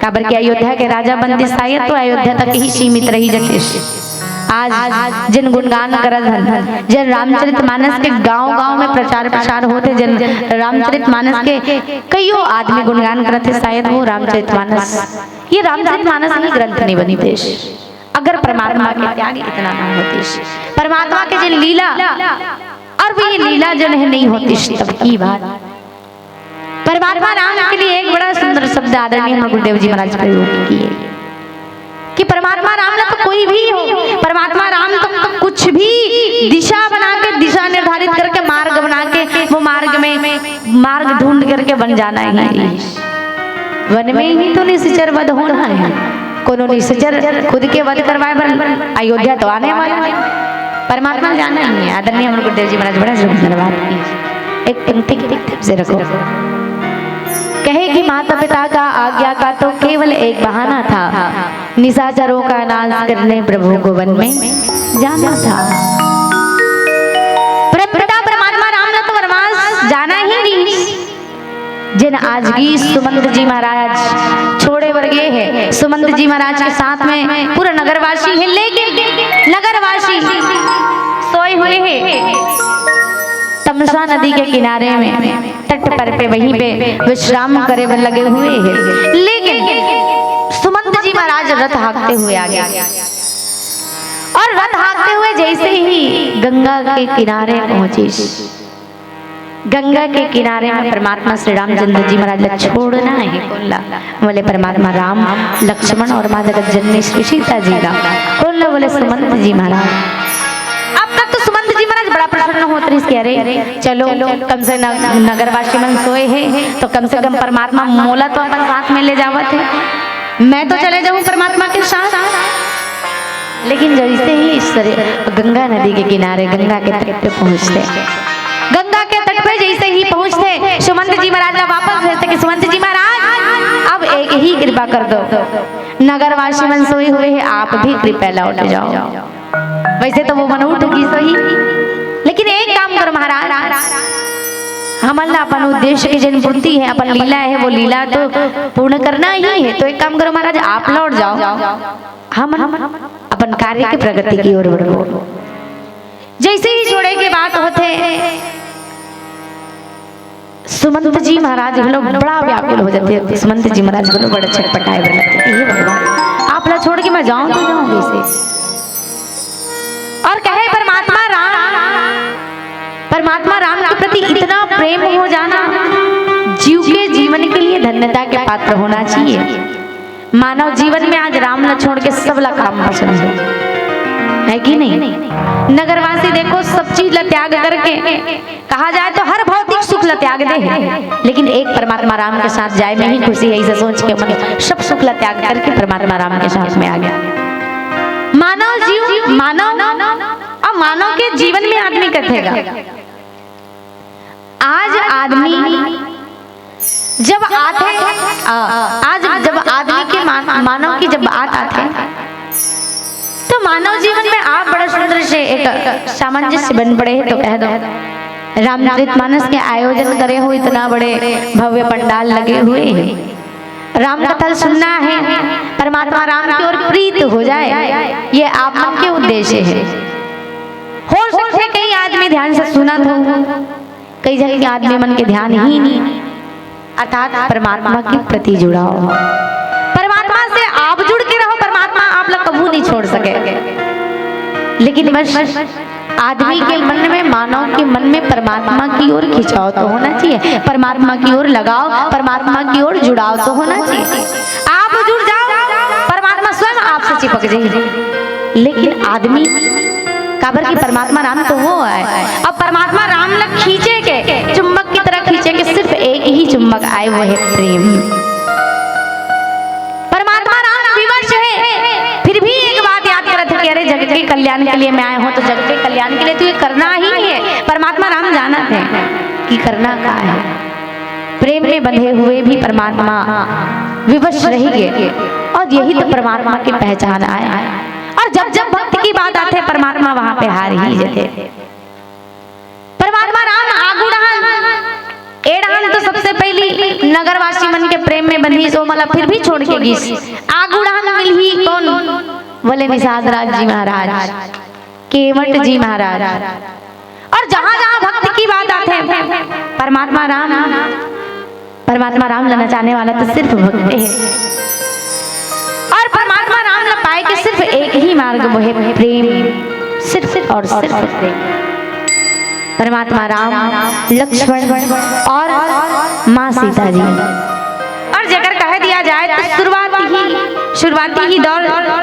काबर के अयोध्या के राजा बनते शायद तो अयोध्या तक ही सीमित रही जगते। आज जिन गुणगान करत जिन रामचरितमानस के गांव-गांव में प्रचार होते, जिन रामचरितमानस के कईयों आदमी गुणगान करते, शायद वो रामचरितमानस ये रामचरितमानस ही ग्रंथ नहीं बनी देश अगर परमात्मा के त्याग इतना ना होते, परमात्मा के जिन लीला और वो ये लीला जन है नहीं होती तब की बात। परमात्मा राम के लिए एक बड़ा सुंदर शब्द आदरणीय गुरुदेव जी महाराज प्रयोग किए कि परमात्मा राम ना तो कोई भी हो, परमात्मा राम तो कुछ भी दिशा बना के, दिशा निर्धारित करके, मार्ग बना के, वो मार्ग में मार्ग ढूंढ करके बन जाना ही। वन में ही तो निश्चर वध होना है, कोनो निश्चर खुद के वध करवाए पर अयोध्या तो आने वाला है, परमात्मा जाना ही है। आदरणीय गुरुदेव जी महाराज बड़ा सुंदर बात की, एक पंक्ति से रखो। कहे कि माता पिता का आज्ञा का तो केवल एक बहाना था, निशाचरों का नाश करने प्रभु को वन में जाना था। पिता परमात्मा राम ने तो वनवास जाना ही नहीं। जिन आज की सुमंत जी महाराज छोड़े वर्गे है, सुमंत जी महाराज के साथ में पूरा नगरवासी है, लेकिन नगरवासी सोए हुए है तमसा नदी के किनारे में, तट पर पे वहीं पे विश्राम करे लगे हुए हैं। लेकिन सुमंत जी महाराज रथ हाँकते हुए आ गए और रथ हाँकते हुए जैसे ही गंगा के किनारे पहुंचे, गंगा के किनारे में परमात्मा श्री रामचंद्र जी महाराज छोड़ना है बोला, बोले परमात्मा राम लक्ष्मण और माँ जगत जननी श्री सीता जी का बोले सुमंत जी महाराज। सुमंत जी महाराज बड़ा प्रसन्न होते हैं, अरे चलो कम से नगरवासी मन सोए हैं तो कम से कम परमात्मा मोला तो अपन साथ में ले जावत है, मैं तो चले जाऊं परमात्मा के साथ। लेकिन जैसे ही गंगा नदी के किनारे गंगा के तट पे पहुंचते गंगा के तट पे जैसे ही पहुंचते सुमंत जी महाराज वापस भेजते कि सुमंत जी महाराज अब एक ही कृपा कर दो, नगरवासी मन सोए हुए हैं, आप भी कृपया लौट जाओ। वैसे तो वो मन उठगी सही, लेकिन एक काम करो महाराज, हमला अपन उद्देश्य की जन पूर्ति है, अपन लीला है, वो लीला तो पूर्ण करना ही है। तो एक काम करो महाराज, आप लौट जाओ, हम अपन कार्य की प्रगति की ओर बढ़ो। जैसे ही छोड़े के बात होते सुमंत जी महाराज लोग बड़ा व्याकुल हो जाते हैं। सुमंत जी महाराज लोग बड़ा छटपटाए लगते, ये भगवान आप ला छोड़ के मैं जाऊं तो जाऊं कैसे। और कहे परमात्मा राम के प्रति इतना प्रेम हो जाना जीव के जीवन के लिए धन्यता के पात्र होना चाहिए। मानव जीवन में आज राम न छोड़ के सब ला काम पसंद है कि नहीं। नगरवासी देखो सब चीज ला त्याग करके, कहा जाए तो हर भौतिक सुख ला त्याग दे, लेकिन एक परमात्मा राम के साथ जाए में ही खुशी है। ऐसे सोच के मन सब सुख ला त्याग करके परमात्मा राम के साथ में आ गया। मानव जीव मानव के जीवन में आदमी कथेगा, आज आदमी जब आते आज जब आदमी के मानव की जब बात आते तो मानव जीवन में आप बड़ा सुंदर से एक सामंजस्य बन पड़े हैं। तो कह दो रामचरितमानस के आयोजन करे हो, इतना बड़े भव्य पंडाल लगे हुए हैं, राम कथा सुनना है, परमात्मा राम की ओर प्रीत हो जाए, ये आप मन के उद्देश्य है। हो सकते कई आदमी ध्यान से सुना था, कई जगह आदमी मन के ध्यान ही नहीं, अर्थात परमात्मा के प्रति जुड़ा हो। परमात्मा से आप जुड़ के रहो, परमात्मा आप लोग कभी नहीं छोड़ सके। लेकिन बस आदमी के मन में, मानव के मन में परमात्मा की ओर खिंचाव तो होना चाहिए, परमात्मा की ओर लगाओ, परमात्मा की ओर जुड़ाव तो होना चाहिए। आप जुड़ जाओ, परमात्मा स्वयं आपसे चिपक जाएगी। लेकिन आदमी काबर की परमात्मा राम तो वो है, अब परमात्मा राम लग खींचे के चुंबक की तरह खींचे के सिर्फ एक ही चुंबक आए, वो है प्रेम। परमात्मा राम विवश है, फिर भी एक बात याद करते कि अरे जगत के कल्याण के लिए मैं आया हूँ, तो जगत के कल्याण के लिए तो ये करना ही है। परमात्मा राम जाना है कि करना क्या है, प्रेम में बंधे हुए भी परमात्मा विवश रहेंगे, और यही तो परमात्मा की पहचान आया। और जब जब भक्त की बात आते है परमात्मा वहां पे हार ही जाते। परमात्मा राम आगुड़ान एड़ान तो सबसे पहली नगरवासी मन के प्रेम में बंधी सो मला फिर भी छोड़ के गई। आगुड़ान मिल ही कौन बोले निषाद राज जी महाराज, केवट जी महाराज। और जहां जहां भक्त की बात आते हैं परमात्मा राम लेना चाहने वाला तो सिर्फ भक्त है, और परमात्मा राम ला पाए के सिर्फ एक ही मार्ग वो है प्रेम, सिर्फ और सिर्फ प्रेम। परमात्मा राम, लक्ष्मण और माँ सीता जी। और जगह कह दिया जाए तो शुरुआती ही दौर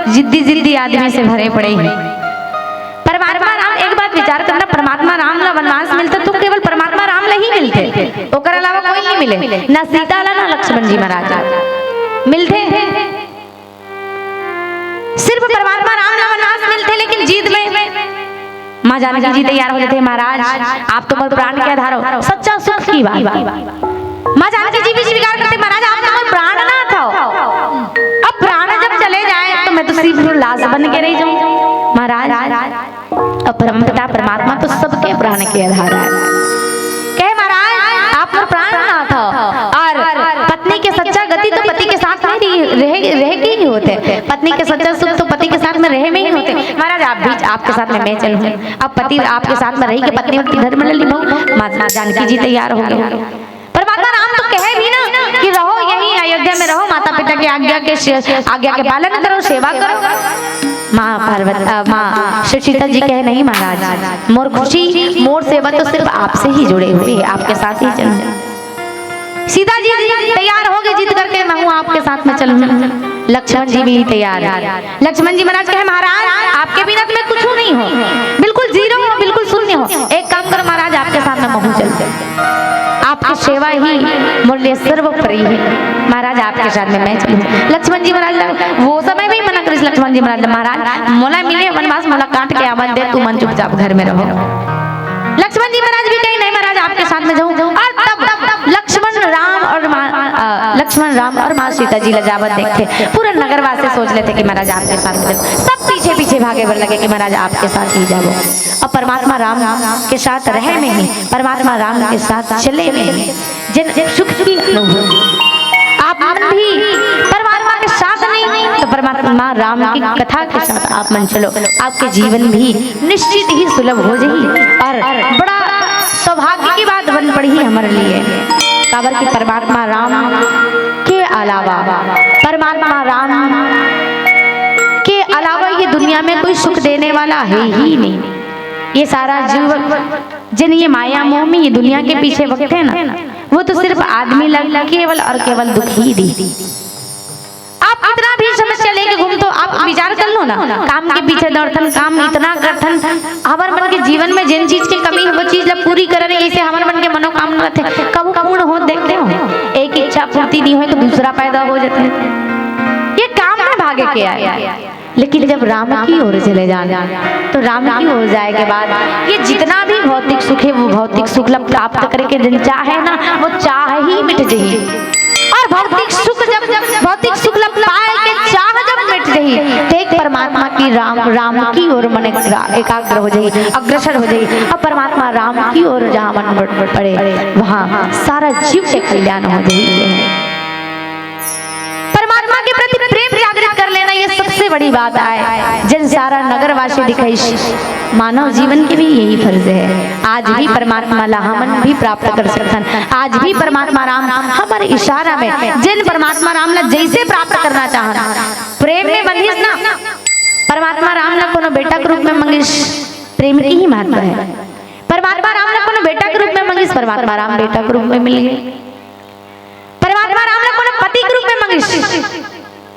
जिद्दी आदमी से भरे पड़े हैं। परमात्मा राम, एक बात विचार करना, परमात्मा राम ला वनवास मिलता तो केवल परमात्मा राम ला ही मिलते, ओकर अलावा कोई नहीं मिले, ना सीता ला ना लक्ष्मण जी महाराज मिलते हैं, सिर्फ परमात्मा राम ला वनवास मिलते। लेकिन जीत में माँ जानकी जी तैयार हो जाते, महाराज आप तो मोर प्राण के आधार हो, सच्चा सुख की बात। माँ जानकी जी भी स्वीकार करते, महाराज आप तो मोर प्राण ना था, अब प्राण जब चले जाए तो मैं तो सिर्फ लाश बन के रह जाऊं। महाराज अब परमपिता परमात्मा तो सबके प्राण के आधार है। कहे महाराज आप मोर प्राण ना था, और पत्नी के सच्चा गति तो पति के साथ में रह के ही होते, पत्नी के सच्चा सुख तो पति के साथ में रहे में ही होते। महाराज आप भी आपके साथ में मैं चलूं, अब पति आपके साथ में रही के पत्नी उनकी धर्म ले ली बहु। माता जानकी जी तैयार हो गए। परमात्मा राम तो कहे भी ना कि रहो यहीं अयोध्या में रहो, माता पिता की आज्ञा के पालन करो, सेवा करो। माँ पार्वती माँ सीता जी कहे नहीं महाराज, मोर खुशी मोर सेवा तो सिर्फ आपसे ही जुड़े हुए है, आपके साथ ही चलूं। सीता जी तैयार हो गए जिद करके, मैं हूँ आपके साथ में चलूं। लक्ष्मण जी भी तैयार है। लक्ष्मण जी महाराज कहे महाराज आपके बिना तो मैं कुछ नहीं हो, बिल्कुल जीरो हो, बिल्कुल शून्य हो, एक काम करो महाराज आपके साथ में मैं चलते, आपकी सेवा ही मूल्य सर्वोपरि है, महाराज आपके साथ में मैं चलूं। लक्ष्मण जी महाराज वो समय भी मना करी, लक्ष्मण जी महाराज मोला मिले वनवास मोला काट के आवन दे, तू मन चुपचाप घर में रहो। लक्ष्मण जी महाराज भी कहीं नहीं महाराज आपके साथ में जाऊं। और तब लक्ष्मण राम और माँ सीता जी लजावत देखते, पूरा नगरवासी सोच लेते कि महाराज आपके साथ में जाओ। सब पीछे पीछे भागे बर लगे कि महाराज आपके साथ ही जाओ। और परमात्मा राम के साथ रहे में ही, परमात्मा राम के साथ चले में ही जिन सुख की अनुभूति आप मन भी परमात्मा के साथ नहीं तो परमात्मा राम की कथा के साथ आप मन चलो, आपके जीवन भी निश्चित ही सुलभ हो जाएगी। और बड़ा सौभाग्य की बात बन पड़ी है हमारे लिए, काबर की परमात्मा राम के अलावा, परमात्मा राम के अलावा ये दुनिया में कोई सुख देने वाला है ही नहीं। ये सारा जीव जिन ये माया मोह में ये दुनिया के पीछे वक्त है ना, वो तो सिर्फ आदमी लग केवल और केवल दुख ही दी। आप कितना भी समस्या लेके घूम तो आप विचार कर लो ना, काम के पीछे दौड़थन, काम इतना करथन, हमारे मन के जीवन में जिन चीज की कमी है वो चीज ला पूरी करे, ऐसे हमारे मन के मनोकामना रहते कब पूर्ण हो देखते हो। एक इच्छा पूर्ति नहीं हो तो दूसरा पैदा हो जाता है। ये काम में भागे के आया, लेकिन जब राम की ओर चले जाना तो राम की ओर जाए के बाद ये जितना भी भौतिक सुख है वो भौतिक सुख ला प्राप्त करके दिन चाहे ना वो चाह ही मिट जाए। और भौतिक सुख जब भौतिक सुख ला पाए के चाह जब मिट जाए तो एक परमात्मा की राम की ओर मन एकाग्र हो जाए, अग्रसर हो जाए। और परमात्मा राम की ओर जहाँ मन पड़े वहाँ सारा जीव के कल्याण हो जाए। परमात्मा के प्रति प्रेम जागृत कर लेना ये सबसे बड़ी बात है, जिन सारा नगरवासी दिखाई मानव जीवन के भी यही फर्ज है। आज भी परमात्मा ला हमन भी प्राप्त कर सकते हैं। आज भी परमात्मा राम हमारे इशारा में जिन परमात्मा राम ला जैसे प्राप्त करना चाहना प्रेम में बंधिस ना, परमात्मा राम ला कोनो बेटा के रूप में मंगिस, प्रेम की ही महत्व है। परमात्मा राम ला कोनो बेटा के रूप में मंगिस, परमात्मा राम बेटा के रूप में मिल गए। परमात्मा राम ला कोनो पति के रूप में मंगिस,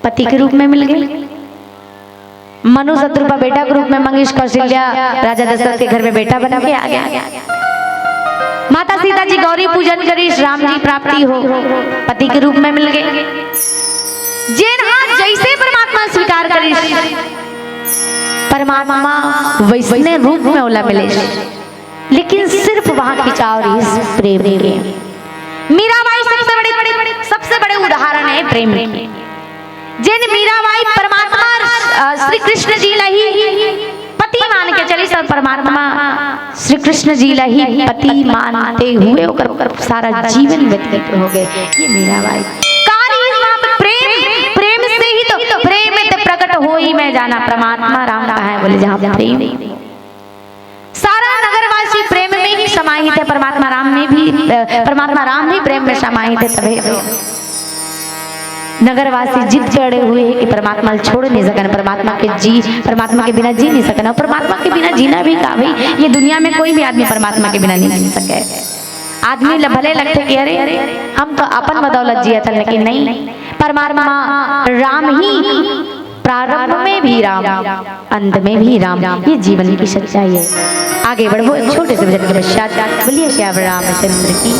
पति के रूप में मिल गए। मनु शत्रुपा बेटा के रूप में मंगिस, कौशल्या राजा दशरथ के घर में बेटा बना के आ गया। माता सीता जी गौरी पूजन करीश, राम जी प्राप्ति हो पति के रूप में मिल गए। जिन हाथ जैसे परमात्मा स्वीकार करीश परमात्मा वैसने रूप में ओला मिले, लेकिन सिर्फ वहां खिंचाव रही प्रेम के। मीराबाई सबसे बड़े उदाहरण है प्रेम के। जिन मीराबाई परमात्मा श्री कृष्ण जी ही पति मान के चली, सब परमात्मा श्री कृष्ण जी ही पति मानते हुए ओकर सारा जीवन व्यतीत हो गए। ये मीराबाई प्रेम से ही तो प्रेम में प्रकट हो ही मैं जाना परमात्मा राम कहाँ है, बोले जहाँ प्रेम सारा नगरवासी प्रेम में ही समाहित है। परमात्मा राम भी प्रेम में समाहित है। तभी नगरवासी जिद चढ़े हुए हैं कि परमात्मा छोड़ नहीं सकन, परमात्मा के बिना जी नहीं सकना। परमात्मा के बिना जीना भी का भाई, ये दुनिया में कोई भी आदमी परमात्मा के बिना नहीं जी सके। आदमी भले लगते कि अरे हम तो अपन बदौलत जिया था, लेकिन नहीं, परमात्मा राम ही प्रारंभ में भी राम अंत में भी राम, ये जीवन की सच्चाई है। आगे बढ़ो एक छोटे से भजन के पश्चात बोलिए श्याम रामचंद्र की।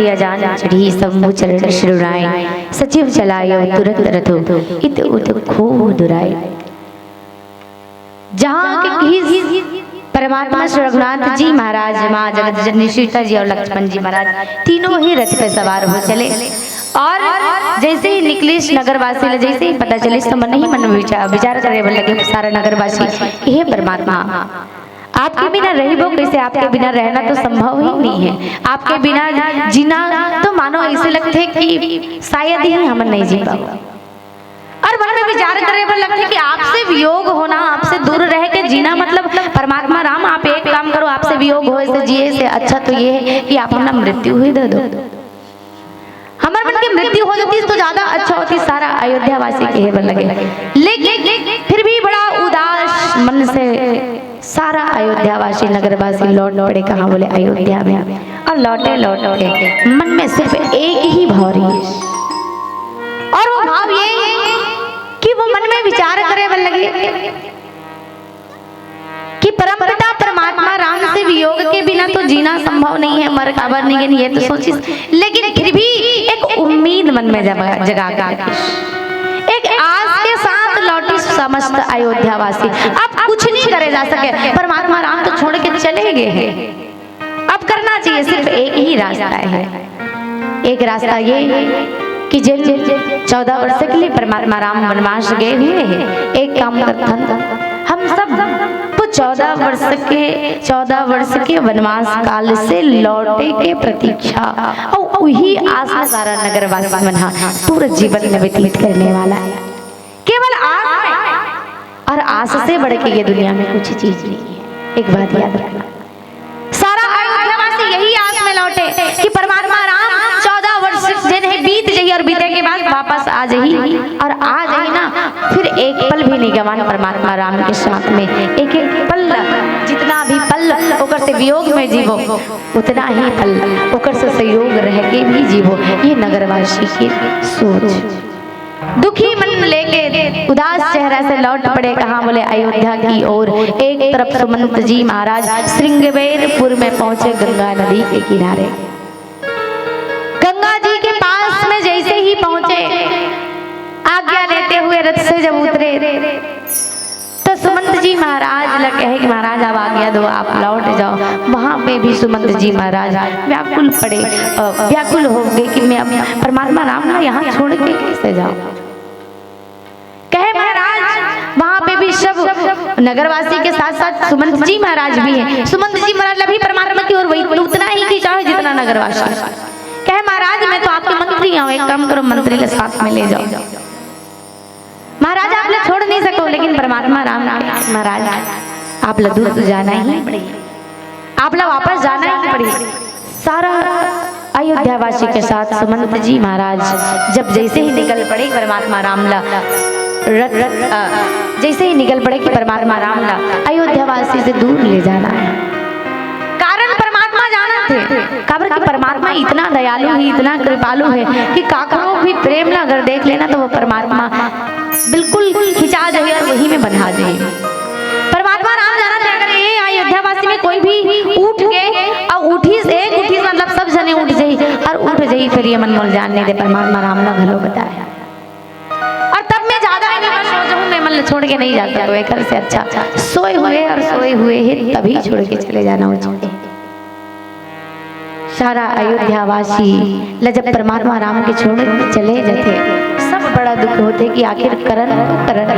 सिया जान चढ़ी शंभु चरण शिरुनाई सचिव चलायो तुरंत रथो इत उत खूब दुराई। जहाँ के परमात्मा श्री रघुनाथ जी महाराज, माँ जगत जननी सीता जी और लक्ष्मण जी महाराज तीनों ही रथ पे सवार हो चले। और जैसे ही निकले नगरवासी ले, जैसे ही पता चले तो मन ही मन में विचार करे लगे सारा नगरवासी, हे परमात्मा आपके बिना रही वो कैसे, आपके बिना रहना तो संभव ही नहीं है, आपके बिना जीना तो मानो ऐसे लगते कि शायद ही हम नहीं जी पाओ। और मन में विचार करे पर लगते कि आपसे वियोग होना, आपसे दूर रह के जीना मतलब परमात्मा राम आप एक काम करो, आपसे वियोग हो ऐसे जिए से अच्छा तो ये है कि आप अपना मृत्यु ही दे दो। हमारे मन की मृत्यु हो जाती तो ज्यादा अच्छा होती, सारा अयोध्या वासी के लगे। लेकिन फिर भी बड़ा उदास मन से सारा अयोध्या वासी नगरवासी लौट पड़े, कहाँ बोले अयोध्या में। और लौटे लौटे मन में सिर्फ एक ही भाव रही, और वो भाव ये कि वो मन में विचार करे बन लगे कि परमपिता परमात्मा राम से वियोग के बिना तो जीना संभव नहीं है, मर खबर नहीं है, ये तो सोची। लेकिन फिर भी एक उम्मीद मन में जगा एक आस के साथ लौटी समस्त अयोध्या वासी। अब कुछ नहीं करे जा सके, परमात्मा राम तो छोड़ के चले गए हैं, अब करना चाहिए सिर्फ एक ही रास्ता है। एक रास्ता ये कि जेल 14 वर्ष के लिए परमात्मा राम वनवास गए हुए हैं, एक काम करता हम सब 14 वर्ष के वनवास काल से लौटे के प्रतीक्षा और वही आशा सारा नगरवासी मना पूरा जीवन में व्यतीत करने वाला है, केवल आस में। और आस से बढ़ के ये दुनिया में कुछ चीज नहीं है। एक बात याद रखना, सारा अयोध्यावासी यही आस में लौटे कि परमात्मा राम 14 वर्ष जिन्हें बीत जाइए और बीते के बाद वापस आ जाइए, और आ जाइए ना फिर एक पल भी नहीं गवाना परमात्मा राम के साथ में। एक एक पल, जितना भी पल ओकर से वियोग में जीवो उतना ही पल ओकर से सहयोग रह के भी जीवो। ये नगरवासी की सोच। दुखी मन लेके उदास चेहरा से लौट पड़े, कहाँ बोले अयोध्या की ओर। एक तरफ सुमंत जी महाराज श्रृंगवेरपुर में पहुंचे, गंगा नदी के किनारे। गंगा जी के पास में जैसे ही पहुंचे, आज्ञा लेते हुए रथ से जब उतरे तो सुमंत जी महाराज लग कहे कि महाराज अब आज्ञा दो, आप लौट जाओ। वहां पे भी सुमंत जी महाराज व्याकुल पड़े, व्याकुल हो गए कि मैं अब परमात्मा राम ना यहाँ छोड़ के कैसे जाऊं। कहे महाराज वहां पे भी सब नगरवासी के साथ साथ सुमंत जी महाराज भी हैं। सुमंत जी महाराज भी परमात्मा की ओर वही उतना ही खींचा है जितना नगरवासी। कहे महाराज मैं तो आपके मंत्री हूँ, एक काम करो मंत्री के साथ में ले जाओ। महाराज आप लोग छोड़ नहीं सको, लेकिन परमात्मा राम महाराज आप लोग दूर तो जाना ही पड़ेगा, आप लोग वापस जाना ही पड़ेगा। सारा अयोध्यावासी के साथ सुमंत जी महाराज जब जैसे ही निकल पड़े परमात्मा रामला जैसे ही निकल पड़े कि परमात्मा रामला अयोध्यावासी से दूर ले जाना है। कारण परमात्मा जाना थे, काबर कि परमात्मा इतना दयालु है, इतना कृपालु है कि काकरो भी प्रेम ना अगर देख लेना तो वो परमात्मा बिल्कुल खिंचा जाए और वही में बंधा जाए। परमात्मा राम जाना थे, अगर ये अयोध्यावासी में कोई भी उठ गए और उठी से एक उठी मतलब सब जने उठ जाए और उठ जाए, फिर ये मन मोल जानने दे परमात्मा राम ने घलो बताया। और तब मैं ज्यादा मैं मन छोड़ के नहीं जाता, तो एक से अच्छा सोए हुए और सोए हुए ही तभी छोड़ के चले जाना उचित है। सारा अयोध्यावासी जब परमात्मा राम के छोड़ चले जाते सब बड़ा दुख होते कि आखिर करण तो करण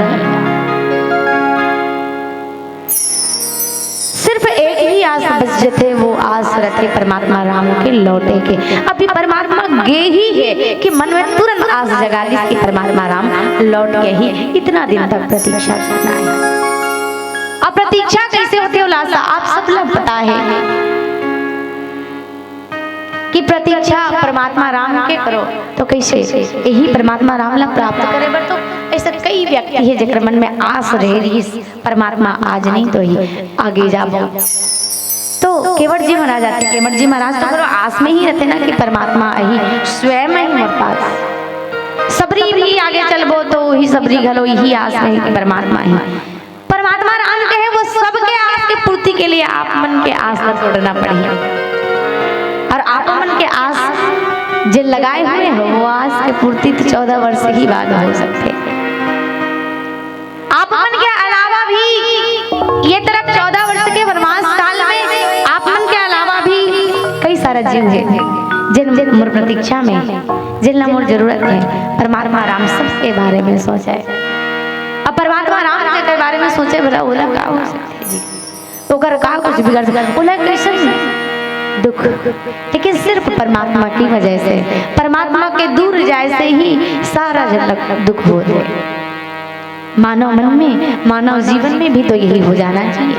सिर्फ एक ही आस बच जाते, वो आस रखे परमात्मा राम के लौटे के। अभी परमात्मा गे ही है कि मन में तुरंत आस जगा ली कि परमात्मा राम लौट के ही इतना दिन तक प्रतीक्षा करना है। अब प्रतीक्षा कैसे होती है उल्लासा आप सब लोग पता है कि प्रतीक्षा परमात्मा राम के करो तो कैसे यही परमात्मा राम ला प्राप्त करे बर तो ऐसा कई व्यक्ति है जकर मन में आस रही परमात्मा आज नहीं तो ही आगे जाबो। तो केवट जी महाराज आते, केवट जी महाराज तो करो आस में ही रहते ना कि परमात्मा ही स्वयं ही मोर पास। सबरी भी आगे चलबो तो ही सबरी घलो यही आस में कि परमात्मा ही परमात्मा राम कहे वो सबके आस के पूर्ति के लिए आप मन के आस न तोड़ना पड़ेगा। और आप मन के आस जिन लगाए हुए हो वो आज के पूर्ति 14 वर्ष ही बाद हो सकते। आप मन के अलावा भी ये तरफ 14 वर्ष के वनवास काल में आप मन के अलावा भी कई सारा जीव है जिन उम्र प्रतीक्षा में जिन उम्र जरूरत है। परमात्मा राम सबके बारे में सोचा है। अब परमात्मा राम के बारे में सोचे बड़ा बोला का हो सकते तो कर का कुछ बिगड़ सकता बोला कैसे दुख, लेकिन सिर्फ परमात्मा की वजह से, परमात्मा के दूर जाए से ही सारा जगत दुख हो जाए। मानव मन में, मानव जीवन में भी तो यही हो जाना चाहिए।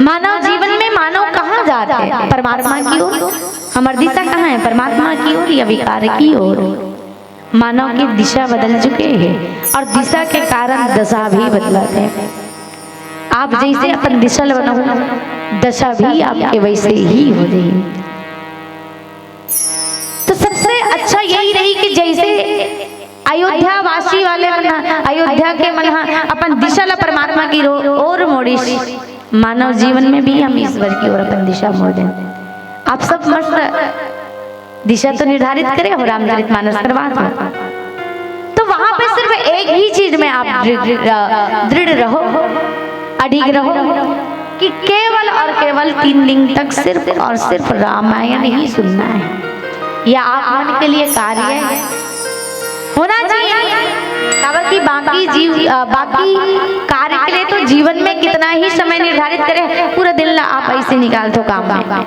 मानव जीवन में मानव कहाँ जाते हैं? परमात्मा की ओर। हमारी दिशा कहाँ है? परमात्मा की ओर या विकार की ओर? मानव की दिशा बदल चुके हैं और दिशा के कारण दशा भी बदलते हैं। आप जैसे अपन दिशा बनाओ दशा भी आपके वैसे ही हो जाएगी। तो सबसे अच्छा यही रही कि जैसे अयोध्या वासी वाले अयोध्या के मन अपन दिशा ला परमात्मा की ओर मोड़िश, मानव जीवन में भी हम ईश्वर की ओर अपन दिशा मोड़ दें। आप सब मस्त दिशा तो निर्धारित करें हो रामचरितमानस करवा तो वहां पे सिर्फ एक ही चीज में आप दृढ़ रहो, अडिग रहो कि केवल और केवल 3 दिन तक सिर्फ और सिर्फ रामायण ही सुनना है। या आप मन के लिए कार्य होना चाहिए। बाकी बाकी कार्य के लिए तो जीवन में कितना ही समय निर्धारित करें, पूरा दिन आप ऐसे निकाल दो काम में।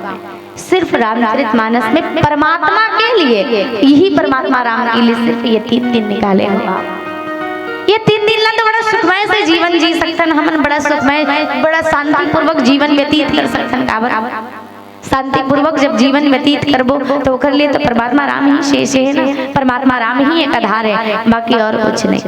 सिर्फ रामचरितमानस में परमात्मा के लिए, यही परमात्मा राम के लिए सिर्फ ये 3 दिन निकाले हो। ये 3 दिन ला तो बड़ा सुखमय से जीवन जी सकते हम, बड़ा सुखमय बड़ा शांति पूर्वक जीवन व्यतीत कर सकते। शांति पूर्वक जब जीवन व्यतीत करबो तो ओकर लिए तो परमात्मा राम ही शेष है ना। परमात्मा राम ही एक आधार है, बाकी और कुछ नहीं।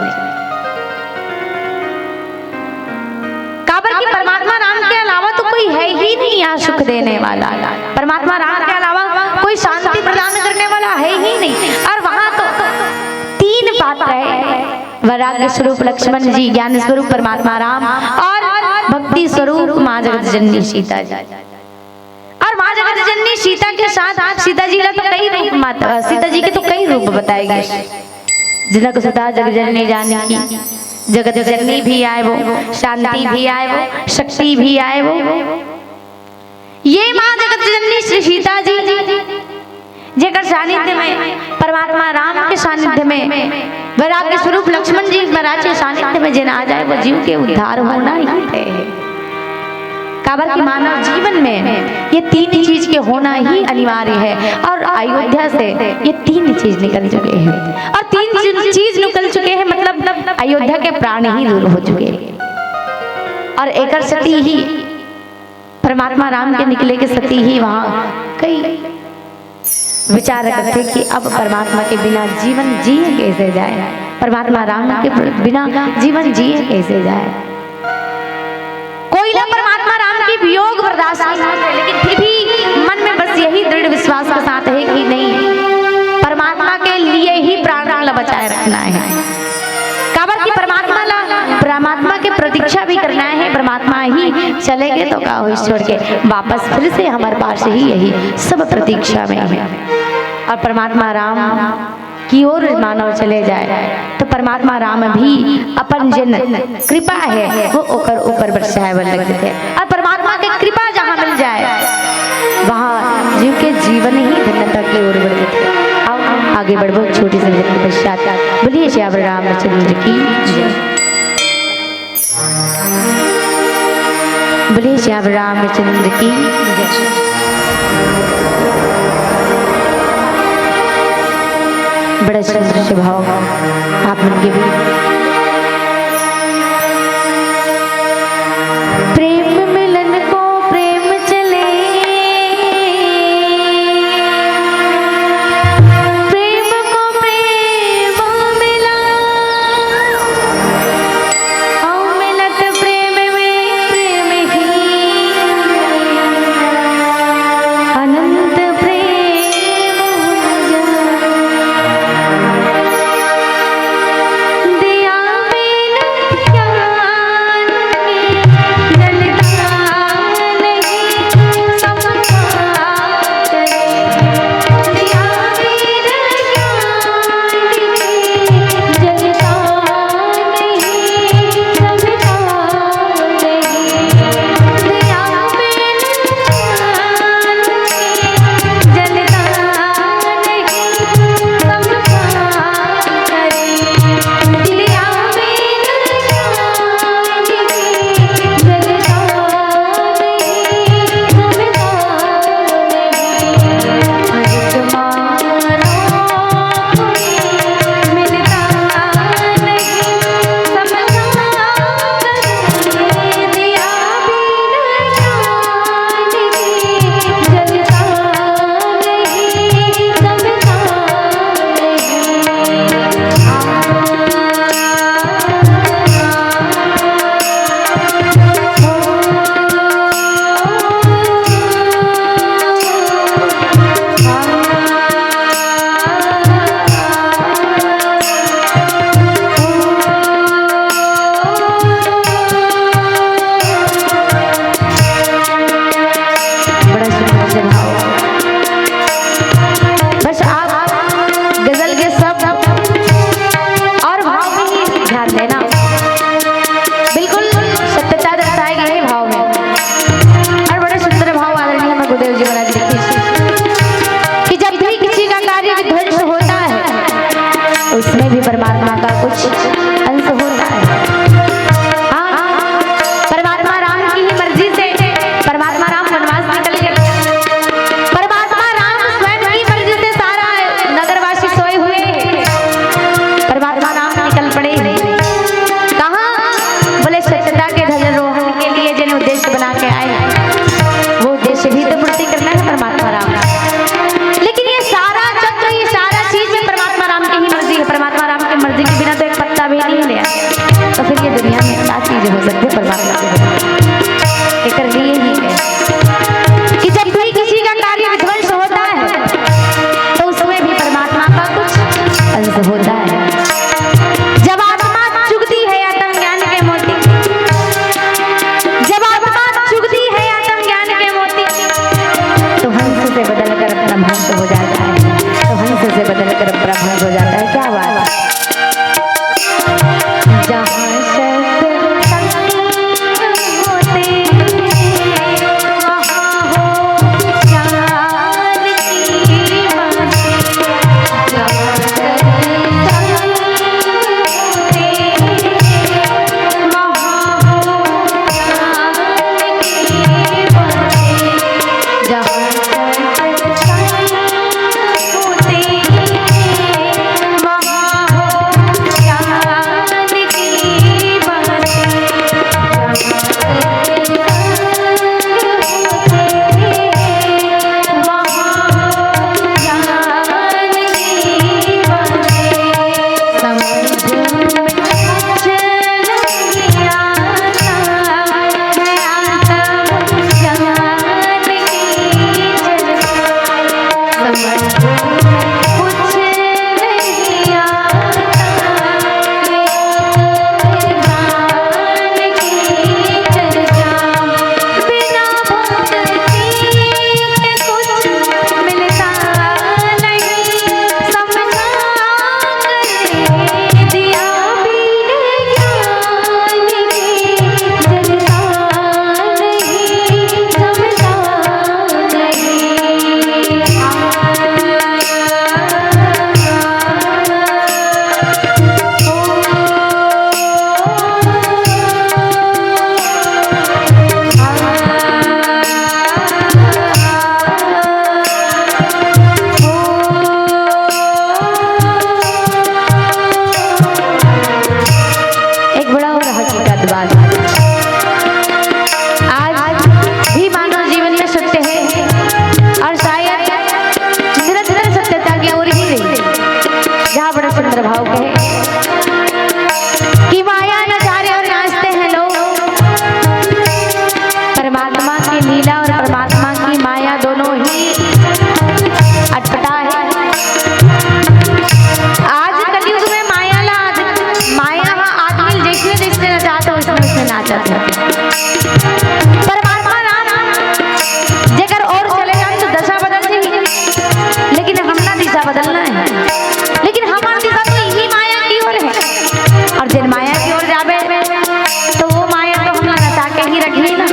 काबर की परमात्मा राम के अलावा तो कोई है ही नहीं यहाँ सुख देने वाला। परमात्मा राम के अलावा कोई शांति प्रदान करने वाला है ही नहीं। और वहां तो 3 बात है, वैराग्य स्वरूप लक्ष्मण जी, ज्ञान स्वरूप परमात्मा राम और भक्ति स्वरूप माँ जगत जननी सीता जी। और माँ जगत जननी सीता के साथ सीता जी का तो कई रूप, माता सीता जी के तो कई रूप बताए गए। जनक सुता जगत जननी जानकी, जगत जननी भी आए वो, शांति भी आए वो, शक्ति भी आए वो। ये माँ जगत जननी श्री सीता जी जेकर सानिध्य में, परमात्मा राम के सानिध्य में, वैराग्य स्वरूप लक्ष्मण जी महाराज के सानिध्य में जिन आ जाए वो जीव के उद्धार होना ही है। काबर की मानव जीवन में ये 3 चीज के होना ही अनिवार्य है। और अयोध्या से ये 3 चीज निकल चुके हैं। और 3 चीज निकल चुके हैं मतलब अयोध्या के प्राण ही दूर हो चुके हैं। और एक सती ही परमात्मा राम के निकले के सती ही वहां कई विचार करते कि अब परमात्मा के बिना जीवन जिए कैसे जाए, परमात्मा राम के बिना जीवन जिए कैसे जाए। कोई ना परमात्मा राम की वियोग बर्दाश्त नहीं होते, लेकिन फिर भी मन में बस यही दृढ़ विश्वास के साथ है कि नहीं, परमात्मा के लिए ही प्राण बचाए रखना है। काबर की परमात्मा के प्रतीक्षा भी करना है। परमात्मा ही चले गए तो का हो छोड़ के वापस फिर से हमारे पास ही यही सब प्रतीक्षा में है। और परमात्मा राम की ओर मानव चले जाए तो परमात्मा राम भी अपन जिन कृपा है वो ओकर ऊपर बरसाए लगते थे। और परमात्मा की कृपा जहाँ मिल जाए वहाँ जीव के जीवन ही धन्यता की ओर बढ़ते थे। आओ आगे बढ़ो छोटी सी के पश्चात बोलिए श्याम रामचंद्र की जय, बोलिए श्याम रामचंद्र की जय। बड़ा सुंदर से भाव आप मन के भी प्रेम मिलन को प्रेम चले, प्रेम को प्रेम मिला, आओ मिलत प्रेम में प्रेम ही अनंत प्रेम हो जा। दिया परमात्मा का कुछ अंश होता है। हाँ, परमात्मा राम की ही मर्जी से परमात्मा राम वनवास निकल गए। परमात्मा राम स्वयं की मर्जी से सारा नगरवासी सोए हुए, परमात्मा राम निकल पड़े। कहाँ? बोले सत्यता के ध्वजारोहण के लिए जिन्हें उद्देश्य बना के आए, वो उद्देश्य भी तो पूर्ति करना है परमात्मा राम। लेकिन ये सारा चक्र, ये सारा चीज में परमात्मा राम की ही मर्जी है। परमात्मा राम की मर्जी के बिना तो एक पत्ता भी नहीं लिया, तो फिर ये दुनिया में क्या चीज हो सकती है परमात्मा के बिना? ये कर लिए ही है कि जब कोई किसी का कार्य विध्वंस होता है तो उसमें भी परमात्मा का कुछ अंश होता है। जब आत्मा चुगती है आत्म ज्ञान के मोती, जब आत्मा चुगती है आत्म ज्ञान के मोती, तो हंस से बदलकर ब्रह्मांड हो जाता है। तो हंस से बदलकर ब्रह्मांड हो जाता है। क्या बात है? जहाँ भाव कहे कि माया नचारे और नाचते हैं लोग। परमात्मा की लीला और परमात्मा की माया दोनों ही अटपटा है। आज कलयुग में माया आदमी जैसे जैसे नचाते हो उसमें उसने नाचा था। परमात्मा राम जेकर और चले जाए तो दशा बदल जाएगी, लेकिन हमना दिशा बदलना है। लेकिन हमारी दिशा तो यही माया की ओर है, और जिन माया की ओर जावे तो वो माया तो हमला नचा के ही रखी ना,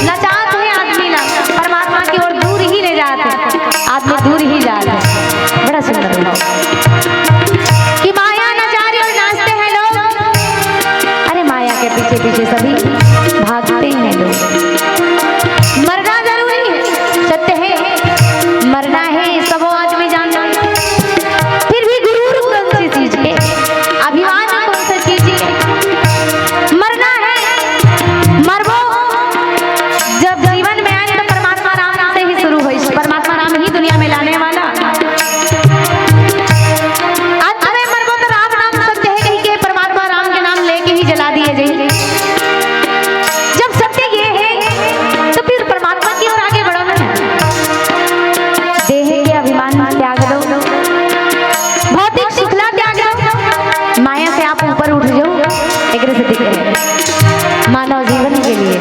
नचात है आदमी ना परमात्मा की ओर दूर ही ले जाते, आदमी दूर ही जाते। बड़ा सुंदर भाव कि माया नचारे और नाचते हैं लोग। अरे माया के पीछे पीछे सभी भागते हैं लोग। मरना जरूरी है, सत्य है, मरना है, सब आदमी जानता है। फिर भी गुरूर कौन सी चीज है, अभिमान कौन सी चीज है? मरना है, मरबो जब जीवन में आए तो परमात्मा राम से ही शुरू हुई। परमात्मा राम ही दुनिया में लाने वाला। अंत में मरबो तो राम नाम सत्य है कहीं के परमात्मा राम के नाम लेके ही जला दिए जाएंगे। जब सत्य ये है तो फिर परमात्मा की ओर आगे बढ़ो ना। देह के अभिमान त्याग दो, भौतिक सुखला त्याग दो, माया से आप ऊपर उठ जाओ। एक से दिख रहे मानव जीवन के लिए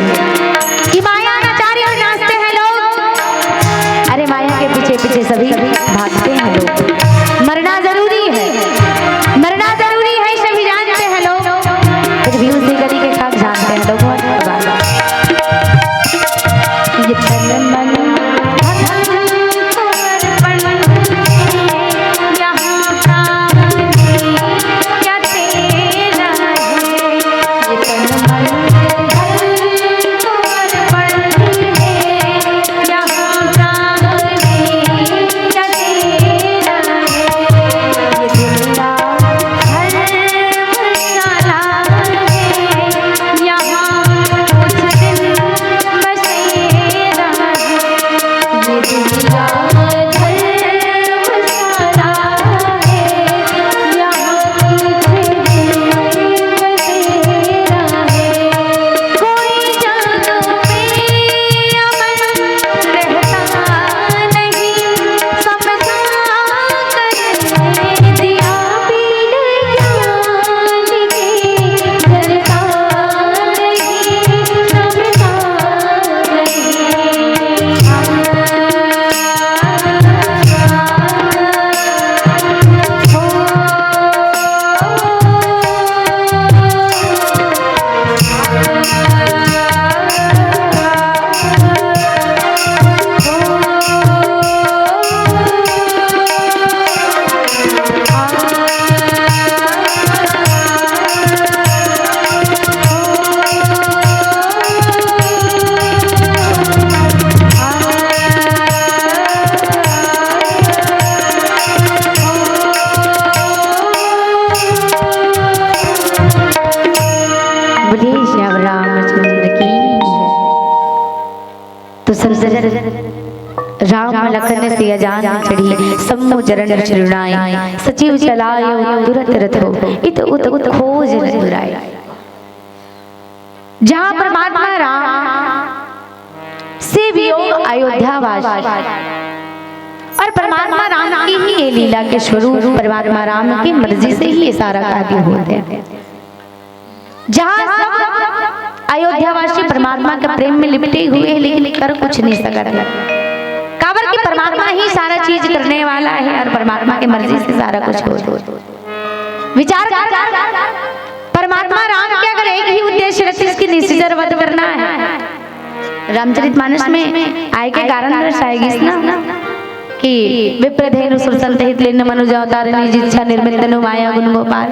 कि माया नचारे और नाचते हैं लोग। अरे माया के पीछे पीछे सभी भागते हैं लोग। मरना जरूरी है, मरना जरूरी है, सभी जानते हैं लोग। फिर भी उसी गली के खाक जानते हैं लोग। ये तन मन धन अर्पण यहाँ प्राण राम लखन सिया जान चढ़ी सम्मो चरण चिरुनाई सचिव चलायो तुरत रथो इत उत उत खोज दुराई। जहाँ परमात्मा राम से वियोग अयोध्यावास और परमात्मा राम की ही ये लीला के स्वरूप परमात्मा राम की मर्जी से ही ये सारा कार्य होते हैं। जहाँ अयोध्यावासी परमात्मा के प्रेम में लिपटे हुए हैं लेकिन कर कुछ नहीं सकते। काबर की परमात्मा ही सारा चीज करने वाला है और परमात्मा की मर्जी से सारा कुछ हो। विचार कर परमात्मा राम क्या करे, एक ही उद्देश्य रखते इसकी निश्चित वध करना है। रामचरितमानस में आय के कारण दर्शाएगी ना कि विप्रधेनु सुरसंतहित लेन मनुज अवतारिणी जिच्छा निर्मितनु माया गुण गोपाल।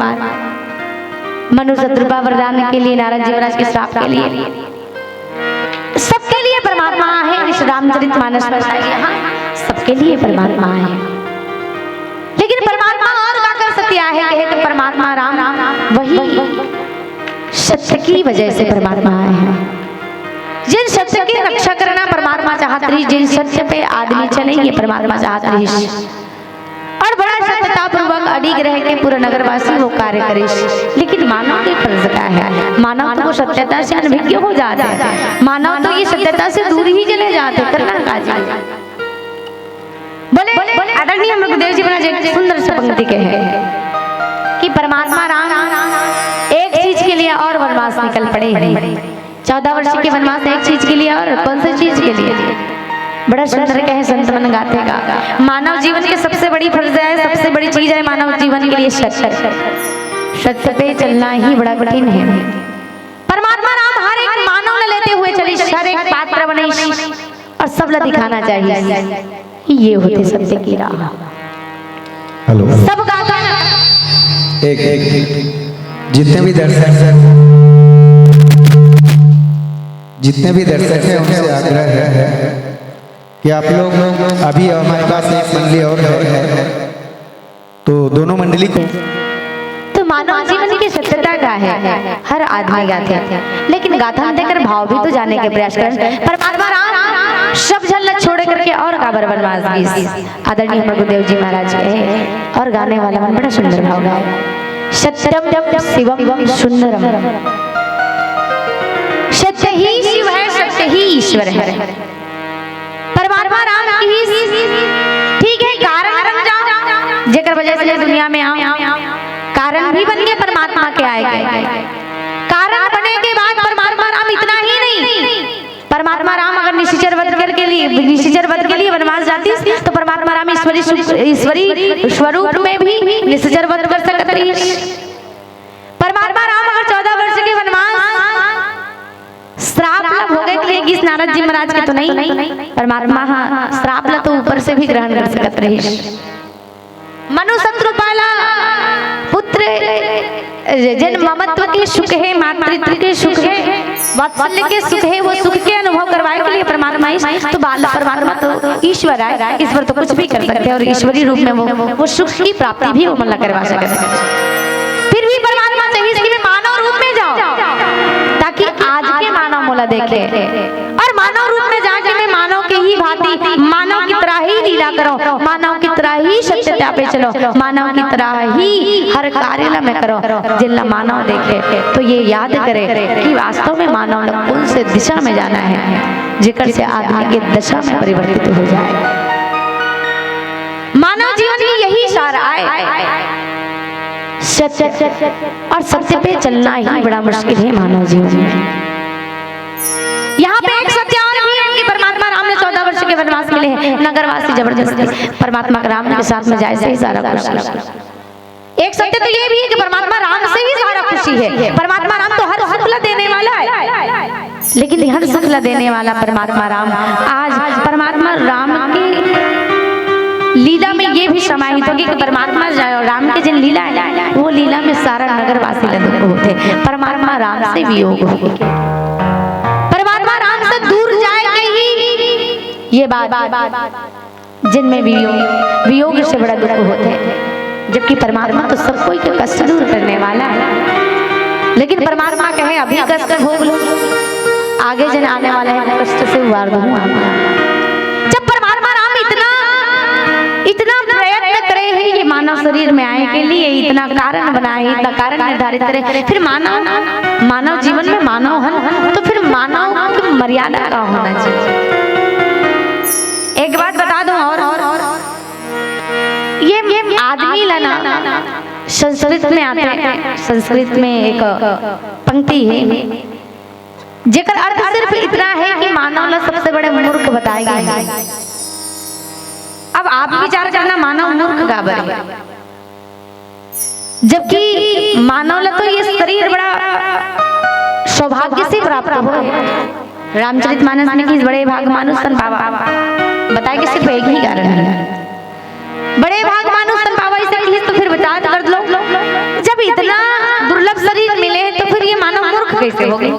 मनु शत्रुपा वरदान के लिए, नारद जी महाराज के श्राप के लिए, सबके लिए परमात्मा है। इस रामचरितमानस में सबके लिए परमात्मा है। लेकिन परमात्मा और क्या कर सकती है कि परमात्मा राम वही सत्य की वजह से परमात्मा है। जिन सत्य की रक्षा करना परमात्मा चाहती, जिन सत्य पे आदमी चलेंगे परमात्मा चाहती और बड़ा सत्यता पूर्वक अडिग रह के पूरा नगरवासी वो कार्य करे। लेकिन मानव के फर्ज क्या है, मानव तो सत्यता से अनभिज्ञ हो जाते हैं, मानव तो ये सत्यता से दूर ही चले जाते। करना काजी बोले आदरणीय हम गुरुदेव जी महाराज एक सुंदर से पंक्ति के है कि परमात्मा राम एक चीज के लिए और वनवास निकल पड़े हैं। 14 वर्ष के वनवास एक चीज के लिए, और कौन सी चीज के लिए? बड़ा सुंदर कहे संत मन गाते का मानव जीवन की सबसे बड़ी फर्ज है, सबसे बड़ी चीज है मानव जीवन के लिए सत्य। सत्य पे चलना ही बड़ा कठिन है। परमात्मा राम हर एक मानव ने लेते हुए चली, हर एक पात्र बने और सब ला दिखाना चाहिए ये होते सत्य की राह। हेलो सब गाता एक जितने भी दर्शक हैं उनसे आग्रह है कि आप लोग अभी हमारे पास एक मंडली और है, तो दोनों मंडली को तो मानव जीवन की सत्यता का है हर आदमी गाते हैं, लेकिन गाथा देकर भाव भी तो जाने के प्रयास करें। परमात्मा राम सब झलक छोड़ करके और काबर वनवास गई। आदरणीय गुरुदेव जी महाराज है और गाने वाला मन बड़ा सुंदर भाव गाया, सत्यम शिवम सुंदरम। सत्य ही शिव है, सत्य ही ईश्वर है। परमात्मा राम की ठीक है कारण बन जाओ, जेकर वजह से दुनिया में आओ, कारण भी बन गए परमात्मा के आए गए। कारण बने के बाद परमात्मा राम इतना ही नहीं, परमात्मा राम अगर निश्चर वध के लिए वनवास जाती तो परमात्मा राम ईश्वरी स्वरूप में भी निश्चर वध कर सकते हैं। परमात्मा राम अगर 14 वर्ष के वनवास श्राप लाभ हो गए के लिए किस नारद जी महाराज के तो नहीं, परमात्मा श्राप ला तो ऊपर से भी ग्रहण कर सकते रहे। मनु शत्रुपाला पुत्र जिन ममत्व के सुख है, मातृत्व के सुख है, वात्सल्य के सुख है, वो सुख के अनुभव करवाए के लिए परमात्मा तो परमात्मा तो ईश्वर है, ईश्वर तो कुछ भी कर सकते हैं और ईश्वरी रूप में वो सुख की प्राप्ति भी वो मन करवा सकते हैं। फिर भी परमात्मा चाहिए कि मानव रूप में जाओ ताकि आज के मानव मोला देखे और मानव रूप में जाके मैं मानव के ही भांति मानव की तरह ही लीला करो, मानव की तरह ही सत्यता पे चलो, मानव की तरह ही हर कार्य में करो। जिला मानव देखे तो ये याद करे कि वास्तव में मानव ने कौन से दिशा में जाना है, जिकर से आदमी की दशा में परिवर्तित हो जाए। मानव जीवन की यही सारा है, सत्य और सत्य पे चलना ही बड़ा मुश्किल है मानव जीवन में। यहाँ पे एक सत्य और भी है कि परमात्मा राम ने 14 वर्ष के वनवास के लिए नगरवासी जबरदस्ती परमात्मा राम के साथ में जाए से ही सारा खुशी। एक सत्य तो ये भी है कि परमात्मा राम से ही सारा खुशी है। परमात्मा राम तो हर सुख ला देने वाला है, लेकिन हर सुख ला देने वाला परमात्मा राम आज परमात्मा राम की लीला में ये भी समाहित होगी कि परमात्मा राम के जिन लीला है वो लीला में सारा नगरवासी दुख होते, परमात्मा राम से वियोग हो गए, परमात्मा राम से दूर जाएंगे ही ये बात जिनमें वियोग से बड़ा दुख होते हैं। जबकि परमात्मा तो सब कोई के कष्ट दूर करने वाला है, लेकिन परमात्मा कहे अभी कष्ट भोग लो, आगे जन आने वाला है कष्ट से उबार दूंगा। इतना प्रयत्न करे है ये मानव शरीर में आए के लिए, इतना कारण बनाए, इतना कारण निर्धारित करे, फिर मानव जीवन में मानव है तो फिर मानव की मर्यादा का होना चाहिए। एक बात बता दूं और ये आदमी लाना संस्कृत में आते हैं, संस्कृत में एक पंक्ति है जेकर अर्थ सिर्फ इतना है कि मानव ला सबसे बड़े मूर्ख बताए गए हैं। अब आप विचार करना, मानव मूर्ख गाबर है, जबकि मानव ला तो ये शरीर बड़ा सौभाग्य से प्राप्त हो। रामचरितमानस में किस बड़े भाग मानुष तन पावा बताए कि सिर्फ एक ही कारण है, बड़े भाग मानुष तन पावा, इसलिए तो फिर बता कर लो जब इतना दुर्लभ शरीर मिले तो फिर ये मानव मूर्ख कैसे हो गए?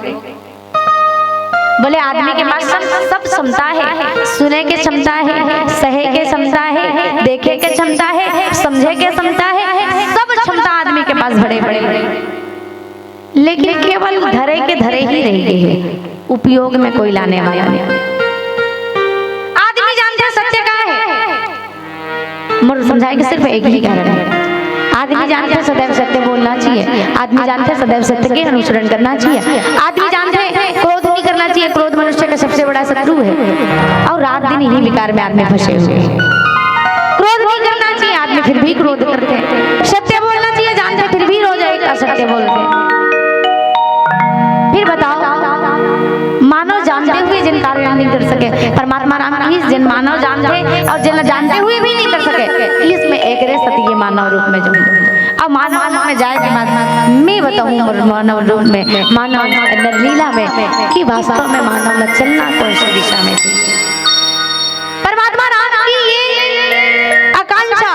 बोले आदमी के पास सब क्षमता है, सुने के क्षमता है, सहे के क्षमता है, देखे के क्षमता है, समझे के क्षमता है, सब क्षमता आदमी के पास बड़े बड़े, लेकिन केवल धरे के धरे ही रह गए हैं, उपयोग में कोई लाने वाला नहीं। आदमी जानते हैं सत्य क्या है, मुझे समझाए कि सिर्फ एक ही कारण है। आदमी जानते हैं सदैव सत्य बोलना चाहिए, आदमी जानते हैं सदैव सत्य के अनुसरण करना चाहिए, आदमी जानते हैं क्रोध नहीं करना चाहिए, क्रोध मनुष्य का सबसे बड़ा शत्रु है और रात दिन इन्हीं विकार में आदमी फंसे हुए हैं। क्रोध नहीं करना चाहिए, आदमी फिर भी क्रोध करते हैं। सत्य बोलना चाहिए, जानते फिर भी रोज एक असत्य बोलते हैं। फिर बताओ, मानव जानते हुए जिन कार्य नहीं कर सके, परमात्मा राम की जिन मानव जानते और जिन जानते हुए भी नहीं कर सके, इसमें एक रे सत्य मानव रूप में जो अब मानव रूप में जाए के बाद मैं बताऊं मानव रूप में, मानव लीला में कि वास्तव में मानव न चलना कौन सी दिशा में थी। परमात्मा राम की ये आकांक्षा,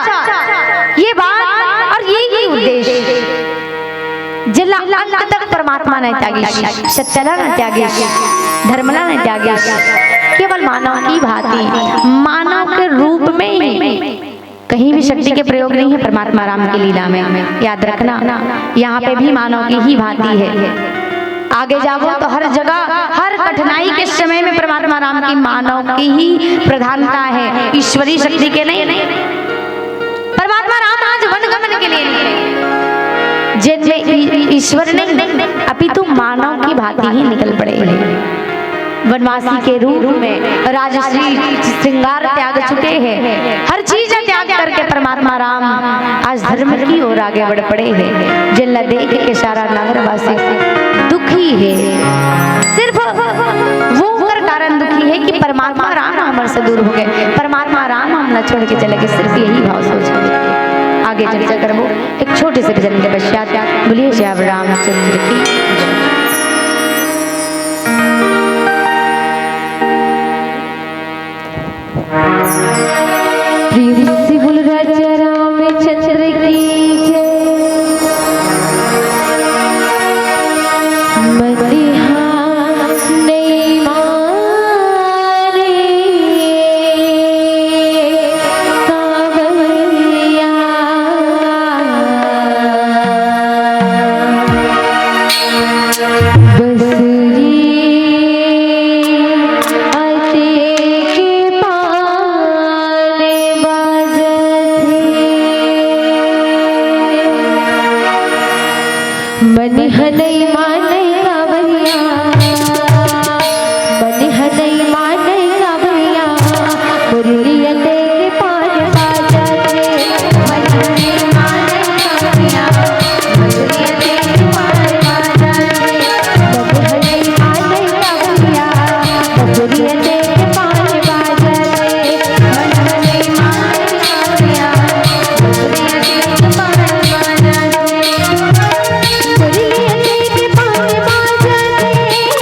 ये बात और ये उद्देश्य जिला अंत तक परमात्मा ने त्यागी, सत्यला ने त्यागी, धर्मला ने त्यागी, केवल मानव की भांति मानव के रूप में ही, कहीं भी शक्ति के प्रयोग नहीं है परमात्मा राम की लीला में। याद रखना, यहाँ पे भी मानव की ही भांति है। आगे जाओ तो हर जगह हर कठिनाई के समय में परमात्मा राम की मानव की ही प्रधानता है, ईश्वरीय शक्ति के नहीं। परमात्मा राम आज वनगमन के लिए निकले, जिनमें ईश्वर नहीं अपितु मानव की भांति ही निकल पड़े हैं। वनवासी के रूप में राजश्री श्रृंगार त्याग चुके हैं, हर चीज त्याग करके परमात्मा राम आज धर्म की ओर आगे बढ़ पड़े हैं। जिन देख के सारा नगरवासी दुखी है, सिर्फ वो कारण दुखी है कि परमात्मा राम हमर से दूर हो गए, परमात्मा राम हम न छोड़ के चले गए, सिर्फ यही भाव सोच के आगे चर्चा करबो। एक छोटे से भजन के पश्चात बोलिए श्री रामचंद्र की। बोल राजा रामचंद्र की जय। नहीं माने कांवरिया, बसरी मन हनई माने कांवरिया, मन हनई माने कांवरिया, मुरलिया तेरे पार बाजा रे। मन हनई माने कांवरिया, मुरलिया तेरे पार बाजा रे। मन हनई माने कांवरिया, मुरलिया तेरे पार बाजा रे। मन हनई माने कांवरिया, मुरलिया तेरे पार बाजा रे।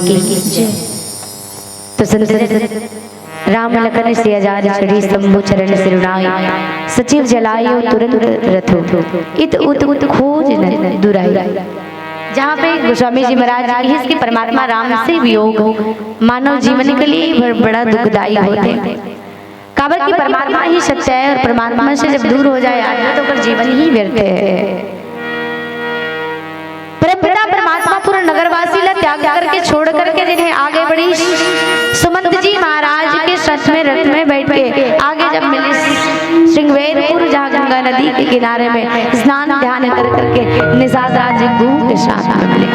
की तो संत राम लखन से आजाद चढ़ी शंभु चरण सिरुनाई सचिव जलायो तुरंत रथो इत उत उत खोज न दुराई। जहाँ पे गोस्वामी जी महाराज इसके परमात्मा राम से वियोग मानव जीवन के लिए बड़ा दुखदायी होते हैं। काबर की परमात्मा ही सच्चा है और परमात्मा से जब दूर हो जाए आदमी तो फिर जीवन ही व्यर्थ है। परमपिता परमात्मा पूर्ण नगरवासी ला त्याग करके छोड़ करके जिन्हें आगे बढ़ी सुमंत जी महाराज के साथ में रथ में बैठ के आगे जब मिले श्रृंगवेरपुर जहाँ गंगा नदी के किनारे में स्नान ध्यान कर करके निषाद राज गुरु के साथ में मिले।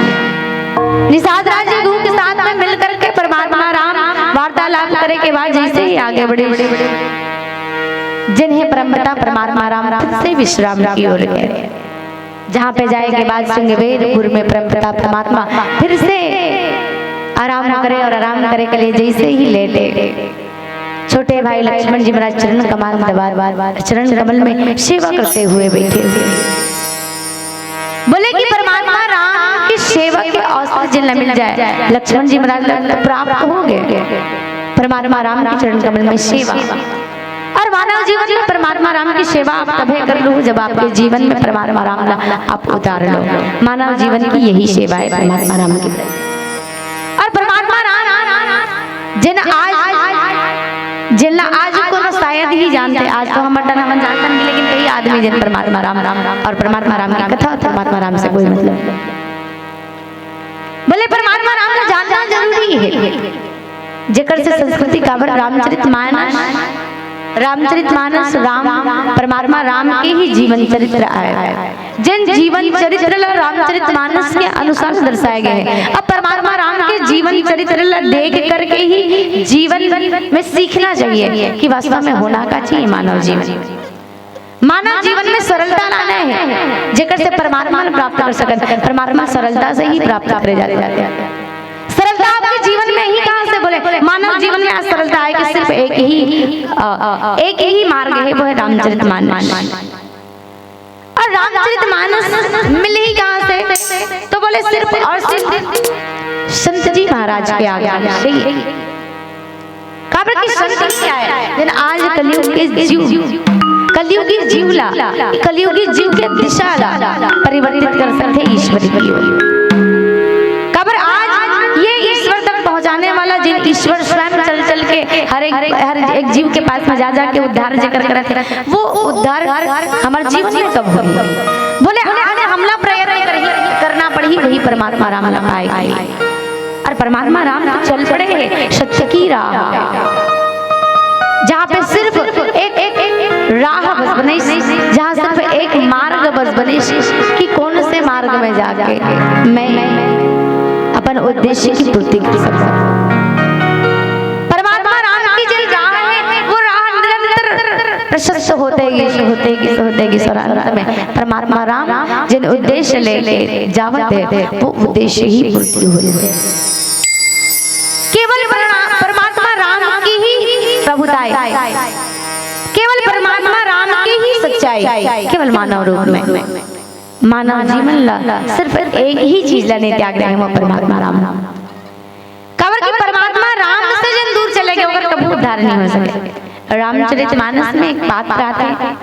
निषाद राज गुरु के साथ में मिल करके परमात्मा राम वार्तालाप करे के बाद जैसे ही आगे बढ़े जिन्हें परमपिता परमात्मा राम से विश्राम की ओर गए। जहाँ पे जाए के बाद श्रृंगवेरपुर में परमपिता परमात्मा फिर से आराम करे और आराम करे के लिए जैसे ही लेटे छोटे भाई लक्ष्मण जी महाराज चरण कमल दबार चरण कमल में सेवा करते हुए बैठे हुए बोले कि परमात्मा राम की सेवा के अवसर जिन्हें मिल जाए लक्ष्मण जी महाराज प्राप्त हो गए परमात्मा राम के चरण कमल में सेवा। और मानव जीवन में परमात्मा राम की सेवा आप तभी कर लो जब आपके जीवन में परमात्मा राम आप उतार लो। मानव जीवन की यही सेवा है परमात्मा राम की। और परमात्मा राम जिन आज को शायद ही जानते आज तो हम जानते हैं लेकिन कई आदमी जिन परमात्मा राम और परमात्मा राम की कथा परमात्मा राम से कोई मतलब बोले परमात्मा राम का जानना जरूरी है। जेकर से संस्कृति काबर रामचरितमानस राम परमात्मा राम के ही जीवन चरित्र आया जिन जीवन चरित्र रामचरितमानस के अनुसार दर्शाए गए हैं। अब परमात्मा राम के जीवन चरित्र देख करके ही जीवन में सीखना चाहिए कि वास्तव में होना का चाहिए मानव जीवन में सरलता लाना है जेकर से परमात्मा प्राप्त कर सके। परमात्मा सरलता से ही प्राप्त करे जाते हैं। सरलता आपके जीवन में ही कहां से बोले मानव जीवन में सरलता है कि सिर्फ एक ही मार्ग है वो है रामचरितमानस। और रामचरितमानस मिले ही कहां से तो बोले सिर्फ और सिर्फ संत जी महाराज के आगे काबर की संत क्या है आज कलयुगी जीव के दिशा परिवर्तित कर सकते ईश्वर की ओर। काबर आज ये ईश्वर तक पहुंचाने वाला जिन ईश्वर स्वयं चल के हर एक जीव के पास में जा के उद्धार जिक्र करते हैं वो उद्धार हमारे जीवन में कब होगा बोले हमें हमला प्रयत्न करना पड़ी वही परमात्मा राम ला पाएगी। और परमात्मा राम चल पड़े सत्य की राह जहाँ पे सिर्फ एक राह बस बने जहाँ सिर्फ एक मार्ग बस बने कि कौन से मार्ग में जाके मैं अपन उद्देश्य की पूर्ति कर सकता। परमात्मा राम की जो राह है वो राह निरंतर प्रशस्त होते में परमात्मा राम जिन उद्देश्य ले जावत है वो उद्देश्य ही पूर्ति हो जाए। केवल परमात्मा राम की ही प्रभुताई केवल परमात्मा राम की ही सच्चाई केवल मानव रूप में मानव जीवन ला सिर्फ एक ही चीज लाने त्याग रहे हैं वो परमात्मा राम। काबर की परमात्मा राम से जन दूर चले गए अगर कभी उद्धार नहीं हो सके। रामचरितमानस में एक बात आती है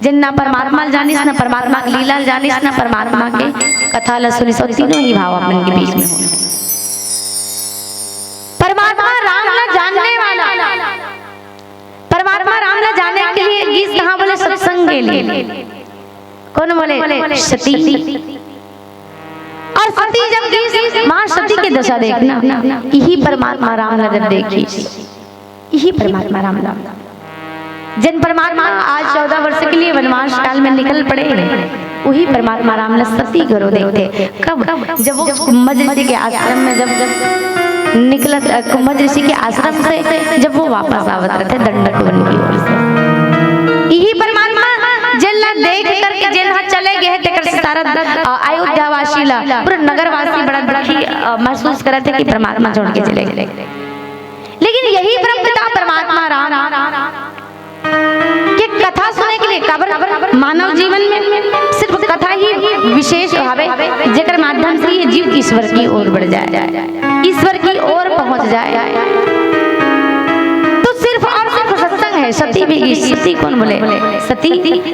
जिन ना परमात्मा जानिस ना परमात्मा की लीला जानिस ना परमात्मा के कथा ला सुनिस तीनों ही भाव अपन के बीच में परमात्मा राम ला जानने वाला परमात्मा राम ला जानने के लिए गीत कहाँ बोले सत्संग के लिए कौन बोले सती। और सती जब गई मां सती के दशा देखना यही परमात्मा राम ला जब देखी यही परमात्मा राम ला जिन परमात्मा आज 14 वर्ष के लिए वनवास काल में निकल पड़े वही परमात्मा राम ला सती घरों देखते कब जब वो कुंभज ऋषि के आश्रम में जब निकला कुंभज ऋषि के आश्रम से जब वो वापस आवत रहे थे दंडक वन की ओर से यही परमात्मा जिन देख करके जिन चले गए तेकर सारा अयोध्या वासी ला पूरा नगरवासी बड़ा महसूस करे थे कि परमात्मा छोड़ के चले गए। लेकिन यही परमपिता परमात्मा राम के कथा सुनने के लिए काबर मानव जीवन में सिर्फ कथा ही विशेष भावे जेकर माध्यम से ये जीव ईश्वर की ओर बढ़ जाए। ईश्वर की ओर पहुंच जाए तो सिर्फ और सिर्फ सत्संग है। सती भी, सती कौन बोले? सती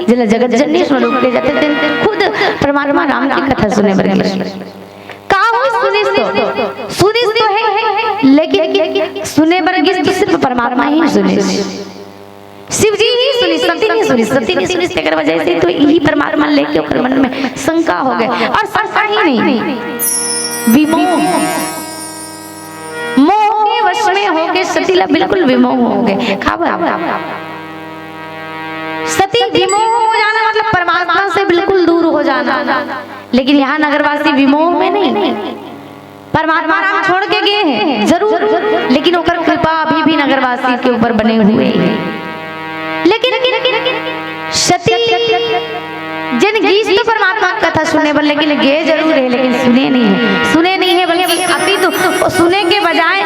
जिला जगत जननी स्वरूप के जाते थे, खुद परमात्मा राम की कथा सुने बरगे सुनिस तो है, लेकिन सुने बरगे तो सिर्फ परमात्मा ही सुने, शिव जी ही सुनी, सती नहीं सुनी। सती नहीं सुनी इसके वजह से तो यही परमात्मा लेके ओकर मन में शंका हो गए, और शंका ही नहीं, विमोह, मोह के वश में हो गए। सतीला बिल्कुल विमोह हो गए। खबर सती विमोह हो जाना मतलब परमात्मा से बिल्कुल दूर हो जाना, लेकिन यहाँ नगरवासी विमोह में नहीं, परमात्मा राम छोड़ के गए हैं जरूर, लेकिन ओकर कृपा अभी भी नगरवासी के ऊपर बने हुए हैं। लेकिन सती जिन गीत तो परमात्मा की कथा सुनने पर, लेकिन गे जरूर है, लेकिन सुने नहीं है, बल्कि अति तो सुने के बजाय,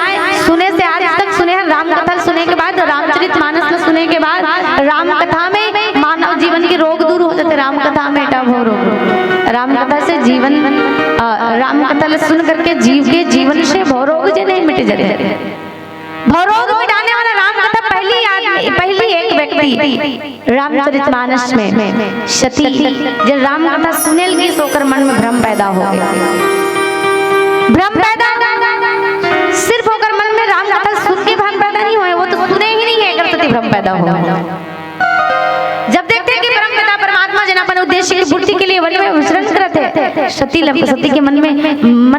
सुने से आज तक सुने हैं राम कथा सुने के बाद, रामचरितमानस में सुने के बाद, राम कथा में मानव जीवन के रोग दूर हो जाते। राम कथा में टभो रोग, राम कथा से जीवन, राम कथा सुन करके जीव के जीवन से भवरोग जो नहीं मिट जाते। भवरोग मिटाने वाला राम कथा पहली एक व्यक्ति रामचरितमानस में सती जब राम कथा सुने लगी तो ओकर मन में भ्रम पैदा हो गया। भ्रम पैदा सिर्फ ओकर मन में राम कथा सुन के भ्रम पैदा नहीं हुए, वो तो सुने ही नहीं है, अगर सती भ्रम पैदा हो। जब देखते कि परम पिता परमात्मा जिन अपन उद्देश्य की पूर्ति के लिए वन में विचरण करते, सती के मन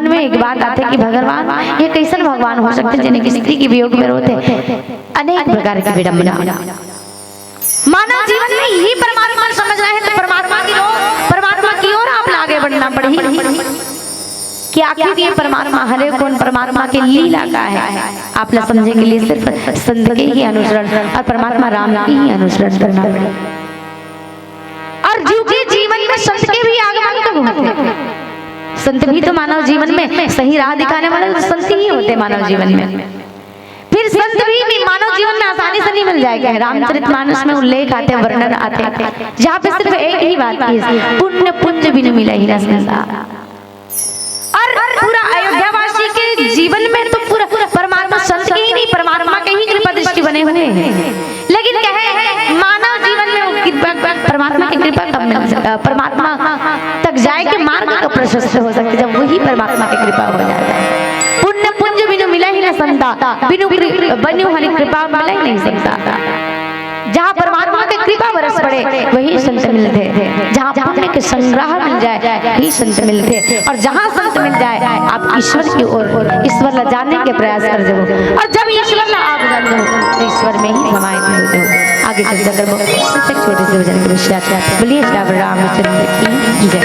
में एक बात आते कि भगवान ये कैसन भगवान हो सकते जिन्हें स्त्री की वियोग में रोते, अनेक प्रकार की विडंबना। मानव जीवन में यही परमात्मा समझना है तो परमात्मा की ओर आप आगे बढ़ना पड़ेगी कि आखिर ये परमात्मा हरे कौन परमात्मा के लीला का है। आप लोग समझने के लिए सिर्फ संत के ही अनुसरण और परमात्मा राम की ही अनुसरण करना पड़ेगा। और जीव के जीवन में संत के भी आगमन कब होते? संत भी तो मानव जीवन में सही राह दिखाने वाले संत ही होते मानव जीवन में। फिर संत भी मानव जीवन में आसानी से नहीं मिल जाएगा। रामचरितमानस में उल्लेख आते, वर्णन आते, जहाँ पे सिर्फ एक ही बात की, पुण्य पुंज भी नहीं मिला हीरा संसार। और पूरा अयोध्यावासी के जीवन में तो पूरा परमात्मा संत के ही नहीं, परमात्मा के ही कृपा दृष्टि बने हुए हैं। लेकिन कहे मानव जीवन में परमात्मा की कृपा कब मिल सकता? परमात्मा तक जाए के मार्ग का प्रशस्त हो सकता जब वही परमात्मा की कृपा हो जाता है। पुण्य पुंज बिनु मिला ही ना संता, बिनु बनु हरि कृपा मिला ही नहीं सकता। जहाँ परमात्मा की कृपा बरस पड़े वही संत मिलते हैं। जहाँ पुण्य के संग्रह मिल जाए वही संत मिलते हैं। और जहाँ संत मिल जाए आप ईश्वर की ओर ईश्वर ला जानने के प्रयास कर दो, और जब ईश्वर ला आप जान दो तो ईश्वर में ही समाहित होते हो। आगे चल कर छोटे से भजन के विषय बोलिए श्री रामचंद्र की जय।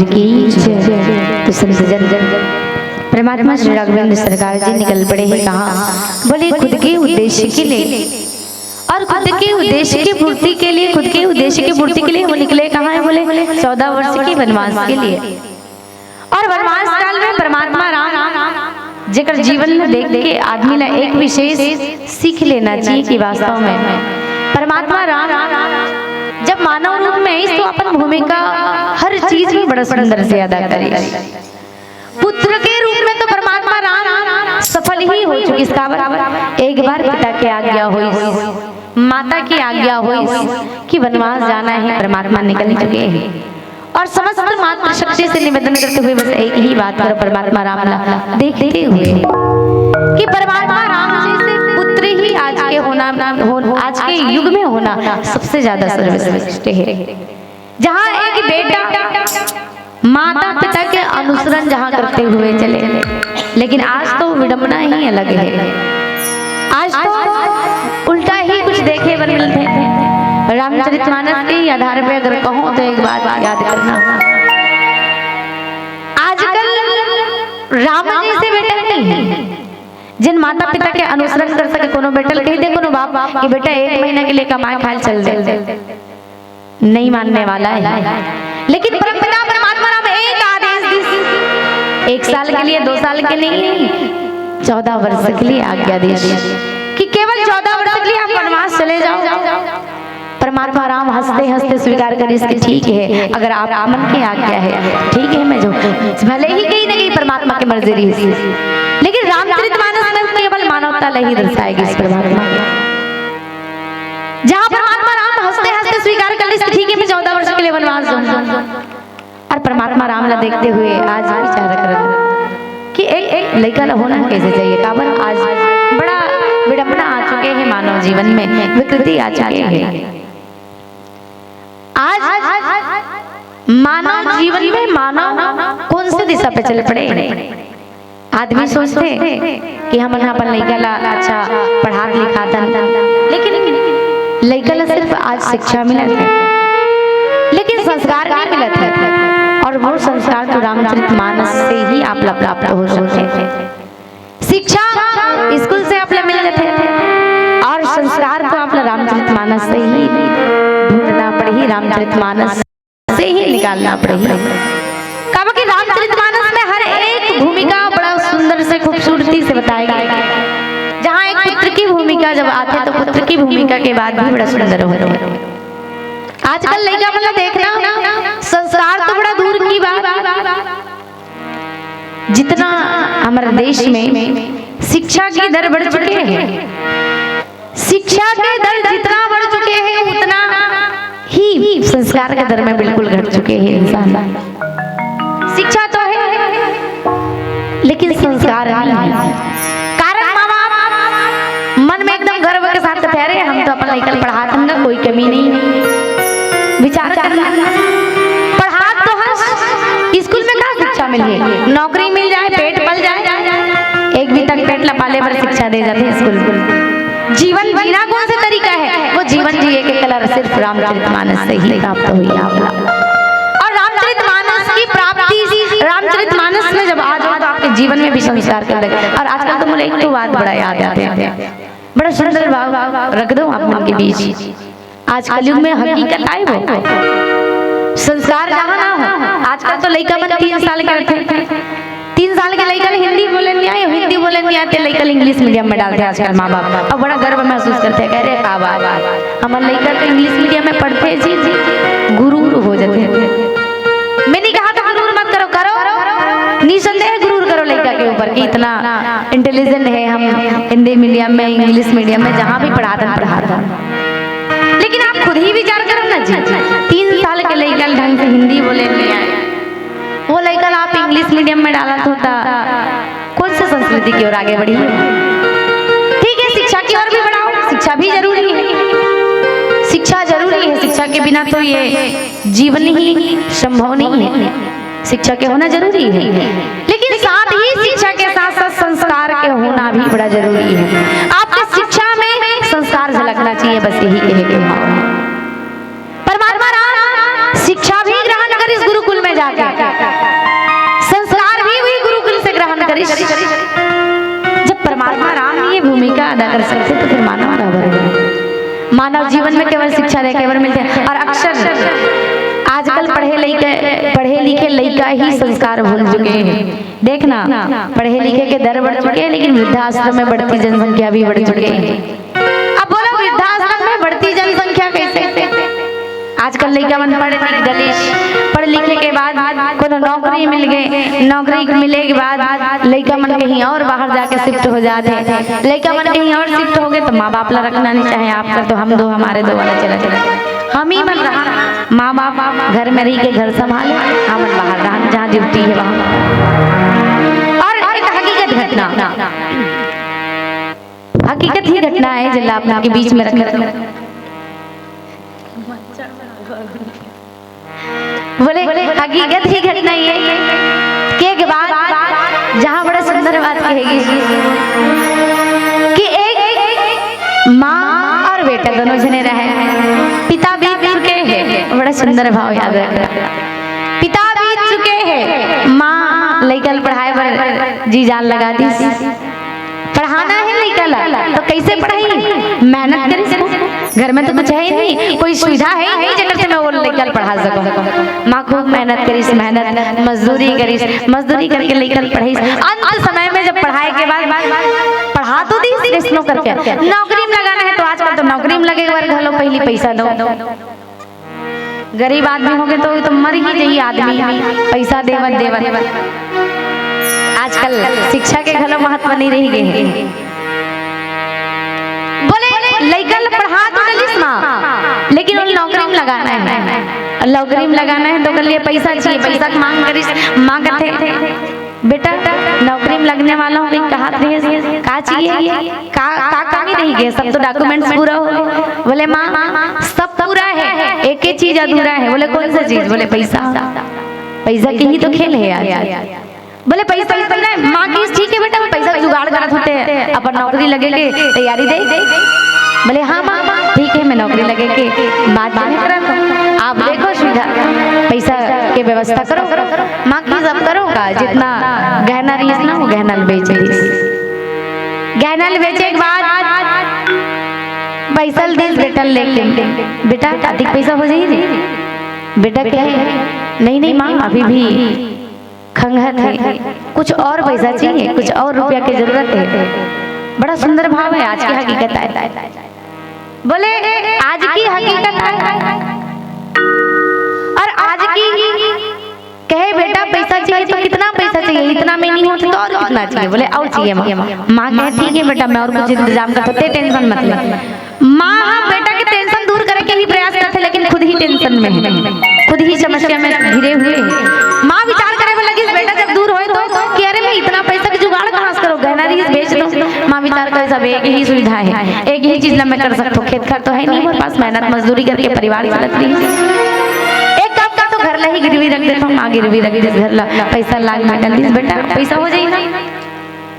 की जय। तो संत जन परमात्मा श्री राघवेंद्र सरकार जी निकल पड़े हैं कहाँ? बोले खुद के उद्देश्य के लिए, और खुद के उद्देश्य की पूर्ति के लिए, खुद के उद्देश्य की पूर्ति के लिए वो निकले कहाँ है? बोले 14 वर्ष के वनवास के लिए। और वनवास काल में परमात्मा राम जेकर जीवन में देख के आदमी ने एक विशेष सीख लेना चाहिए कि वास्तव में परमात्मा राम जब मानव रूप में है तो अपन भूमिका हर चीज में बड़ा सुंदर से अदा करे। पुत्र के रूप में तो परमात्मा राम सफल ही हो चुकी। इसका एक बार पिता की आज्ञा हुई, माता की आज्ञा हुई कि वनवास जाना है, परमात्मा निकल चुके हैं। और समस्त मातृ शक्ति से निवेदन करते हुए बस एक ही बात करो, परमात्मा राम देखते हुए कि परमात्मा राम जैसे पुत्र ही आज के होना, आज के युग में होना सबसे ज्यादा सर्वश्रेष्ठ है। जहाँ एक बेटा माता पिता के अनुसरण जहाँ करते हुए चले, लेकिन आज तो विडंबना ही अलग है। आज तो उल्टा ही कुछ देखे बन मिलते हैं। रामचरितमानस के आधार पे अगर कहूँ तो एक बात याद करना, आजकल राम जी से बेटा नहीं है जिन माता पिता के अनुसरण कर सके। कोनो बेटा कह दे कोनो बाप कि बेटा 1 महीना के लिए कमाए खाए चल दे, नहीं मानने वाला है। लेकिन परमपिता परमात्मा राम एक आदेश दी, 1 साल के लिए, 2 साल के लिए, 14 वर्ष के लिए आज्ञा दी कि केवल 14 वर्ष के लिए आप वनवास चले जाओ। परमात्मा राम हंसते हंसते स्वीकार करे इसके ठीक है, अगर आप मन की आज्ञा है ठीक है, मैं जो भले ही कहीं ना कहीं परमात्मा की मर्जी रही, लेकिन रामचरितमानस में केवल मानवता नहीं दर्शाएगी इस परमात्मा। जहाँ परमात्मा राम हंसते हंसते स्वीकार कर ले ठीक है, मैं 14 वर्ष के लिए वनवास जाऊंगा। और परमात्मा राम ला देखते हुए आज विचार कर कि एक लड़का होना कैसे चाहिए। काबर आज बड़ा विडंबना आ चुके हैं मानव जीवन में, विकृति आ चुके हैं। आज मानव जीवन में मानव कौन से दिशा पे चल पड़े। आदमी सोचते कि हम अपन लड़का ला अच्छा पढ़ा लिखा था, लेकिन लड़का ला सिर्फ आज शिक्षा मिला है, लेकिन संस्कार नहीं मिला था। और वो संस्कार तो रामचरितमानस से ही आप प्राप्त हो सकते हैं। शिक्षा स्कूल से आप मिल जाते हैं, और संस्कार तो आप रामचरितमानस से ही ढूंढना पड़ेगी, रामचरितमानस से ही निकालना पड़ेगी। कहा कि रामचरितमानस में हर एक भूमिका बड़ा सुंदर से खूबसूरती से बताई गई। जहाँ एक पुत्र की भूमिका जब आते तो पुत्र की भूमिका के बाद भी बड़ा सुंदर हो। आजकल लड़का मतलब देखना संस्कार तो बड़ा दूर की बात, जितना हमारे देश में शिक्षा की दर बढ़ चुके हैं, शिक्षा के दर जितना बढ़ चुके हैं उतना ही संस्कार के दर में बिल्कुल घट चुके हैं इंसान। शिक्षा तो है लेकिन संस्कार नहीं है। कारण माँ बाप मन में एकदम गर्व के साथ ठहरे हम तो अपना लड़का पढ़ा देंगे, कोई कमी नहीं। विचार करना पढ़ा तो हर स्कूल में कहाँ शिक्षा मिली है, नौकरी मिल जाए, पेट पल जाए, एक भी तक पेट लपाले पर शिक्षा दे जाते हैं स्कूल। जीवन जीना कौन सा तरीका है, वो जीवन जिए के कलर सिर्फ रामचरितमानस से ही प्राप्त हुई। और रामचरितमानस की प्राप्ति, रामचरितमानस में जब आ जाओ तो आपके जीवन में भी संस्कार कर लगे। और आजकल तो मुझे एक तो बात बड़ा याद आते हैं, बड़ा सुंदर भाव रख दो आप मन के बीच। आज कलयुग में हकीकत आए वो संस्कार जहाँ ना हो। आजकल तो लड़का मन 3 साल के रखे, 3 साल के लड़का हिंदी बोले नहीं आए, हिंदी बोले नहीं आते, लड़का इंग्लिश मीडियम में डालते हैं आजकल माँ बाप। अब बड़ा गर्व महसूस करते हैं, कह रहे का बाबा हमारे लड़का तो इंग्लिश मीडियम में पढ़ते जी गुरूर हो जाते हैं। मैंने कहा था गुरूर मत करो, करो निसंदेह गुरूर करो लड़का के ऊपर कि इतना इंटेलिजेंट है, हम हिंदी मीडियम में इंग्लिश मीडियम में जहाँ भी पढ़ाता। लेकिन आप खुद ही विचार करो ना जी, 3 साल के लड़का ढंग से हिंदी बोले नहीं आए, वो लड़का आप इंग्लिश मीडियम में डाला होता, कौन सी संस्कृति की ओर आगे बढ़ी। ठीक है, शिक्षा की ओर भी बढ़ाओ, शिक्षा भी जरूरी है, शिक्षा जरूरी है। शिक्षा के बिना तो ये जीवन ही संभव नहीं है, शिक्षा के होना जरूरी है। लेकिन साथ ही शिक्षा के साथ साथ संस्कार के होना भी बड़ा जरूरी है। आपके शिक्षा में संस्कार झलकना चाहिए, बस यही कहेंगे। परमात्मा राम शिक्षा भी ग्रहण कर इस गुरुकुल में जाकर भूमिका अदा कर सकते तो फिर मानव बराबर है। मानव जीवन में केवल शिक्षा दे केवल मिलते हैं। और अक्सर आजकल पढ़े लिखे लड़का ही संस्कार भूल चुके हैं। देखना पढ़े लिखे के दर बढ़ चुके हैं, लेकिन वृद्धाश्रम में बढ़ती जनसंख्या भी बढ़ चुके हैं। अब बोलो वृद्धाश्रम में बढ़ती जनसंख्या कैसे? आजकल लड़का मन पढ़ लिखे के बाद कोनो नौकरी मिल गए, नौकरी मिले के बाद लड़का मन कहीं और बाहर जाके शिफ्ट हो जाते हैं। लड़का मन कहीं और शिफ्ट हो गए तो माँ बाप ला रखना नहीं चाहे आपका, तो हम दो हमारे दो वाला चला हम ही मन रहा। माँ बाप घर में रही के घर संभाले, हम बाहर रहा जहाँ ड्यूटी है वहाँ। और एक हकीकत घटना, हकीकत ही घटना है जिला अपना के बीच में रख बोले हकीकत ही घटना ये के बाद जहाँ बड़ा सुंदर बात कहेगी कि एक माँ और बेटा दोनों जने रहे, पिता बीत चुके हैं। बड़ा सुंदर भाव याद रखना, पिता बीत चुके हैं, माँ लइकल पढ़ाए पर जी जान लगा दी। पढ़ाना है लइकल तो कैसे पढ़ाई, मेहनत करी। घर में तो कुछ है ही नहीं, कोई सुविधा है ही नहीं जगह से मैं वो लइकल पढ़ा सकूं। माँ खूब मेहनत करी, मेहनत मजदूरी करके लइकल पढ़ाई। अंत समय में जब पढ़ाई के बाद पढ़ा तो दी रिश्तों करके नौकरी में लगाना है, तो आजकल तो नौकरी में लगे बार घलो पहली पैसा दो। गरीब आदमी हो गए तो मर ही जाइए आदमी, पैसा देवन। आजकल शिक्षा के घलो महत्व नहीं रह गए। बोले लइकल पढ़ा तो डलिस माँ, लेकिन उन नौकरी में लगाना है। नौकरी में लगाना है तो कर लिए पैसा चाहिए, पैसा की मांग करिस। माँ कहते बेटा नौकरी में लगने वाला हूँ, कहा का चाहिए, का कमी नहीं गए, सब तो डॉक्यूमेंट्स पूरा हो। बोले माँ सब पूरा है, एक ही चीज अधूरा है। बोले कौन सा चीज? बोले पैसा। पैसा की ही तो खेल है यार। बोले पैसा माँ की ठीक है बेटा, पैसा जुगाड़ करत होते हैं, अपन नौकरी लगे के तैयारी दे। बोले हाँ माँ ठीक है, मैं नौकरी लगे के बात आप देखो सुविधा पैसा के व्यवस्था करो। माँ की सब करो का जितना गहना रही ना वो गहना बेच दी। गहना बेचे के बाद पैसा दिल बेटा लेके बेटा अधिक पैसा हो जाएगी। बेटा क्या है? नहीं माँ अभी भी खंगत है, कुछ और पैसा चाहिए, कुछ और रुपया की जरूरत है। बड़ा सुंदर भाव है। आज की हकीकत है, बोले आज की हकीकत है। और आज की कहे बेटा पैसा चाहिए तो कितना पैसा चाहिए? इतना में नहीं होता तो और कितना चाहिए? बोले और चाहिए माँ कहे ठीक है बेटा मैं और कुछ इंतजाम करता हूँ, टेंशन मत ले। माँ बेटा के टेंशन दूर करे के ही प्रयास करते, लेकिन खुद ही टेंशन में है, खुद ही समस्या में घिरे हुए हैं। माँ विचार करे में लगी बेटा जब दूर होए तो कि अरे मैं इतना पैसा का जुगाड़ कहाँ से करूँ, गहना रीस बेच दो। माँ विचार करे सब एक ही सुविधा है, एक ही चीज मैं कर सकता हूँ, खेत खर तो है नहीं मेरे पास, मेहनत मजदूरी करके परिवार चलत रही। घर ला ही गिरवी रख देता हूँ, माँ गिरवी रख दे घर ला, पैसा लाग में डाल दीस बेटा पैसा हो जाए ना।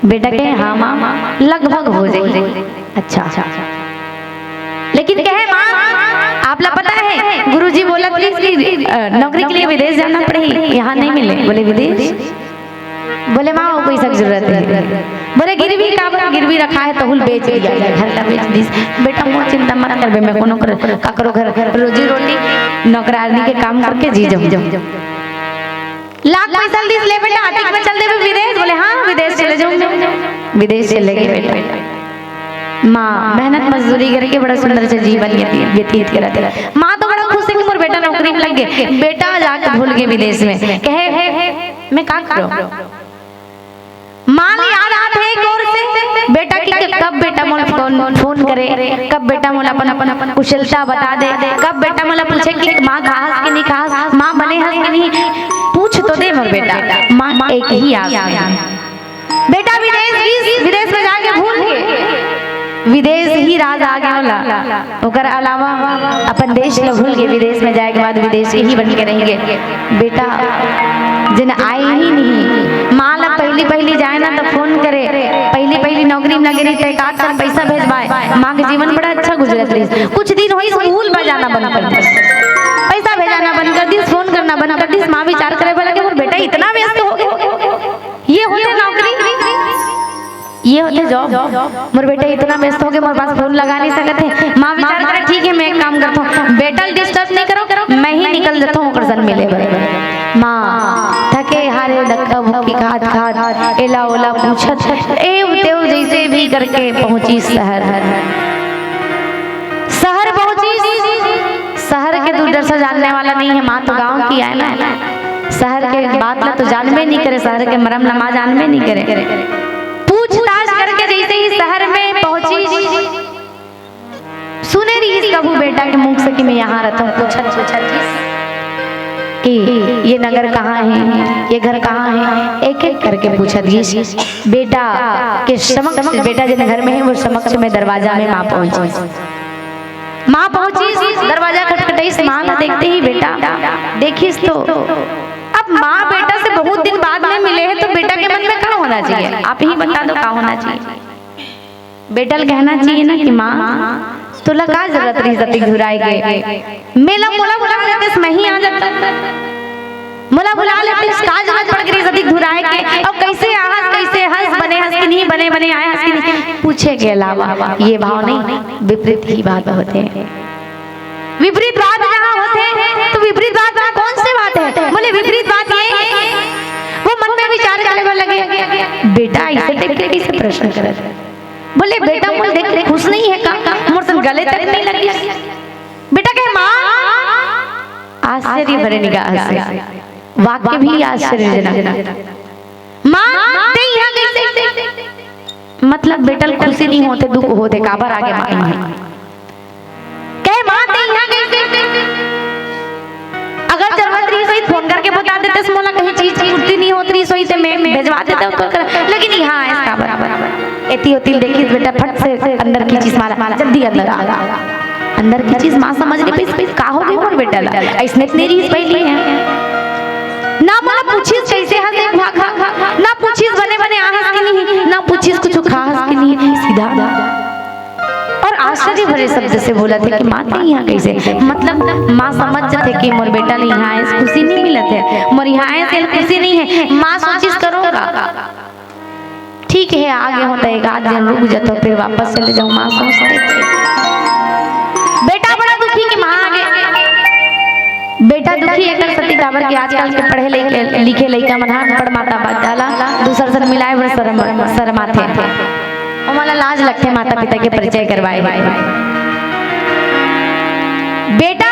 बेटा कहे हाँ माँ लगभग हो जाए। अच्छा लेकिन कहे माँ आप ला पता है गुरुजी बोला नौकरी के लिए विदेश जाना पड़ेगी, यहाँ नहीं मिले। बोले विदेश? बोले माँ वो पैसा की जरूरत है। बोले गिरवी का गिरवी रखा है तो हुल बेच दिया, घर ला बेच दी। बेटा मोर चिंता मत कर, मैं कोनो का करो घर रोजी रोटी नौकरानी के काम करके जी जाऊं। लाख पैसा दिस ले बेटा आतिक में चल दे विदेश। बोले हाँ विदेश चले जाऊं। विदेश चले गए बेटा। माँ मेहनत मजदूरी करके बड़ा सुंदर से जीवन व्यतीत करते। माँ तो बड़ा खुश है कि मोर बेटा नौकरी में लग गए। बेटा जाकर भूल गए विदेश में, कहे मैं क्या करूं? माँ याद आते है गौर से बेटा की कब बेटा मोला फोन करे, कब बेटा मोला अपन कुशलता बता दे, कब बेटा मोला पूछे कि माँ खास कि नहीं खास, माँ बने हंस कि नहीं, पूछ तो दे मोर बेटा। माँ एक ही आस में बेटा विदेश में जाके भूल गए, विदेश ही राज आ गया होला। ओकर अलावा अपन देश ला भूल गए, विदेश में जाए के बाद विदेश के ही बन के रहेंगे। बेटा जिन आए ही नहीं, माँ ला पहली जाए ना तो फोन करे, पहली नौकरी में लगे रही तो एक आध साल पैसा भेजवाए। माँ के जीवन बड़ा अच्छा गुजरत रही। कुछ दिन हुई स्कूल बजाना बंद कर दी, पैसा भेजाना बंद कर दी, फोन करना बंद कर दी। माँ विचार करे बोला बेटा इतना व्यस्त हो गए, ये होते नौकरी, ये होते जॉब मोर बेटा इतना व्यस्त हो गए मोर पास फोन लगा नहीं सकते। माँ विचार करे ठीक है मैं एक काम करता हूँ, बेटा डिस्टर्ब नहीं करो मैं ही निकल देता हूँ ओकर सन मिले। माँ थके हारे धक्का मुक्की खात खात एला ओला पूछत एव तेव जैसे भी करके पहुंची शहर पहुंची। शहर के दूरदर्शन जानने वाला नहीं है, माँ तो गांव की है ना, शहर के बात ला तो जानबे नहीं करे, शहर के मरम नमा जानबे नहीं करे। पूछताछ करके जैसे ही शहर में पहुंची सुने रही कबू बेटा के मुख से कि मैं यहाँ रहता हूँ। पूछत कि ये नगर कहाँ है, ये घर कहाँ है, एक एक करके पूछत बेटा के समक्ष, बेटा जिन घर में है वो समक्ष में दरवाजा में माँ पहुंची। माँ पहुंची दरवाजा खटखटाई सामान देखते ही बेटा देखिस तो अब माँ बेटा से बहुत दिन बाद में मिले हैं तो बेटा के मन में क्या होना चाहिए, आप ही बता दो क्या होना चाहिए। बेटा कहना चाहिए ना कि माँ तुला का जरूरत रही जती घुराए गए मेला मोला बुला लेते मैं ही आ जाता, मोला बुला लेते का जरूरत पड़ गई जती घुराए के और कैसे आहस कैसे हंस बने हंस की नहीं बने बने आए हंस की नहीं पूछे के अलावा ये भाव नहीं, विपरीत ही बात होते हैं। विपरीत बात जहाँ होते हैं तो विपरीत बात कौन सी बात है, बोले विपरीत बात ये वो मन में विचार करने लगे बेटा ऐसे देख के कैसे प्रश्न करे, बोले बेटा मुझे देख के खुश नहीं है का मोर सन गले तक नहीं लगी। बेटा कहे माँ आश्चर्य भरे निगाह से वाक्य भी आश्चर्यजनक। माँ ते यहाँ कैसे, मतलब बेटा खुशी नहीं होते दुख होते काबर आगे माँ कहे माँ ते यहाँ कैसे, अगर जरूरत रही सही फोन करके बता देते मोला कहीं चीज पूर्ति नहीं होती रही सही से मैं भेजवा देता तो कर, लेकिन यहाँ इसका बराबर एती होती देखी बेटा फट से अंदर की चीज मारा जल्दी अंदर आ अंदर की चीज माँ समझ नहीं पाई का हो गई मोर बेटा ऐसने इतनी रीस पहली है ना माँ पूछिस कैसे हंसे ना पूछिस बने बने आहस की नहीं ना पूछिस कुछ खास की नहीं, सीधा और आश्चर्य भरे शब्द से बोला था कि माँ यहाँ कैसे, मतलब माँ समझ जाते कि मोर बेटा ने यहाँ खुशी नहीं मिलत है, मोर यहाँ खुशी नहीं है। माँ सोचिस करोगा ठीक है आगे होता है एक आध दिन रुक जाता फिर वापस चले जाऊँ। माँ सोचते बेटा बड़ा दुखी कि माँ आगे बेटा दुखी एक सती काबर के आजकल के पढ़े लिखे लइका मन पढ़ माता बात डाला दूसर से मिलाए बड़े शर्माते और मला लाज लगते माता पिता के परिचय करवाए। बेटा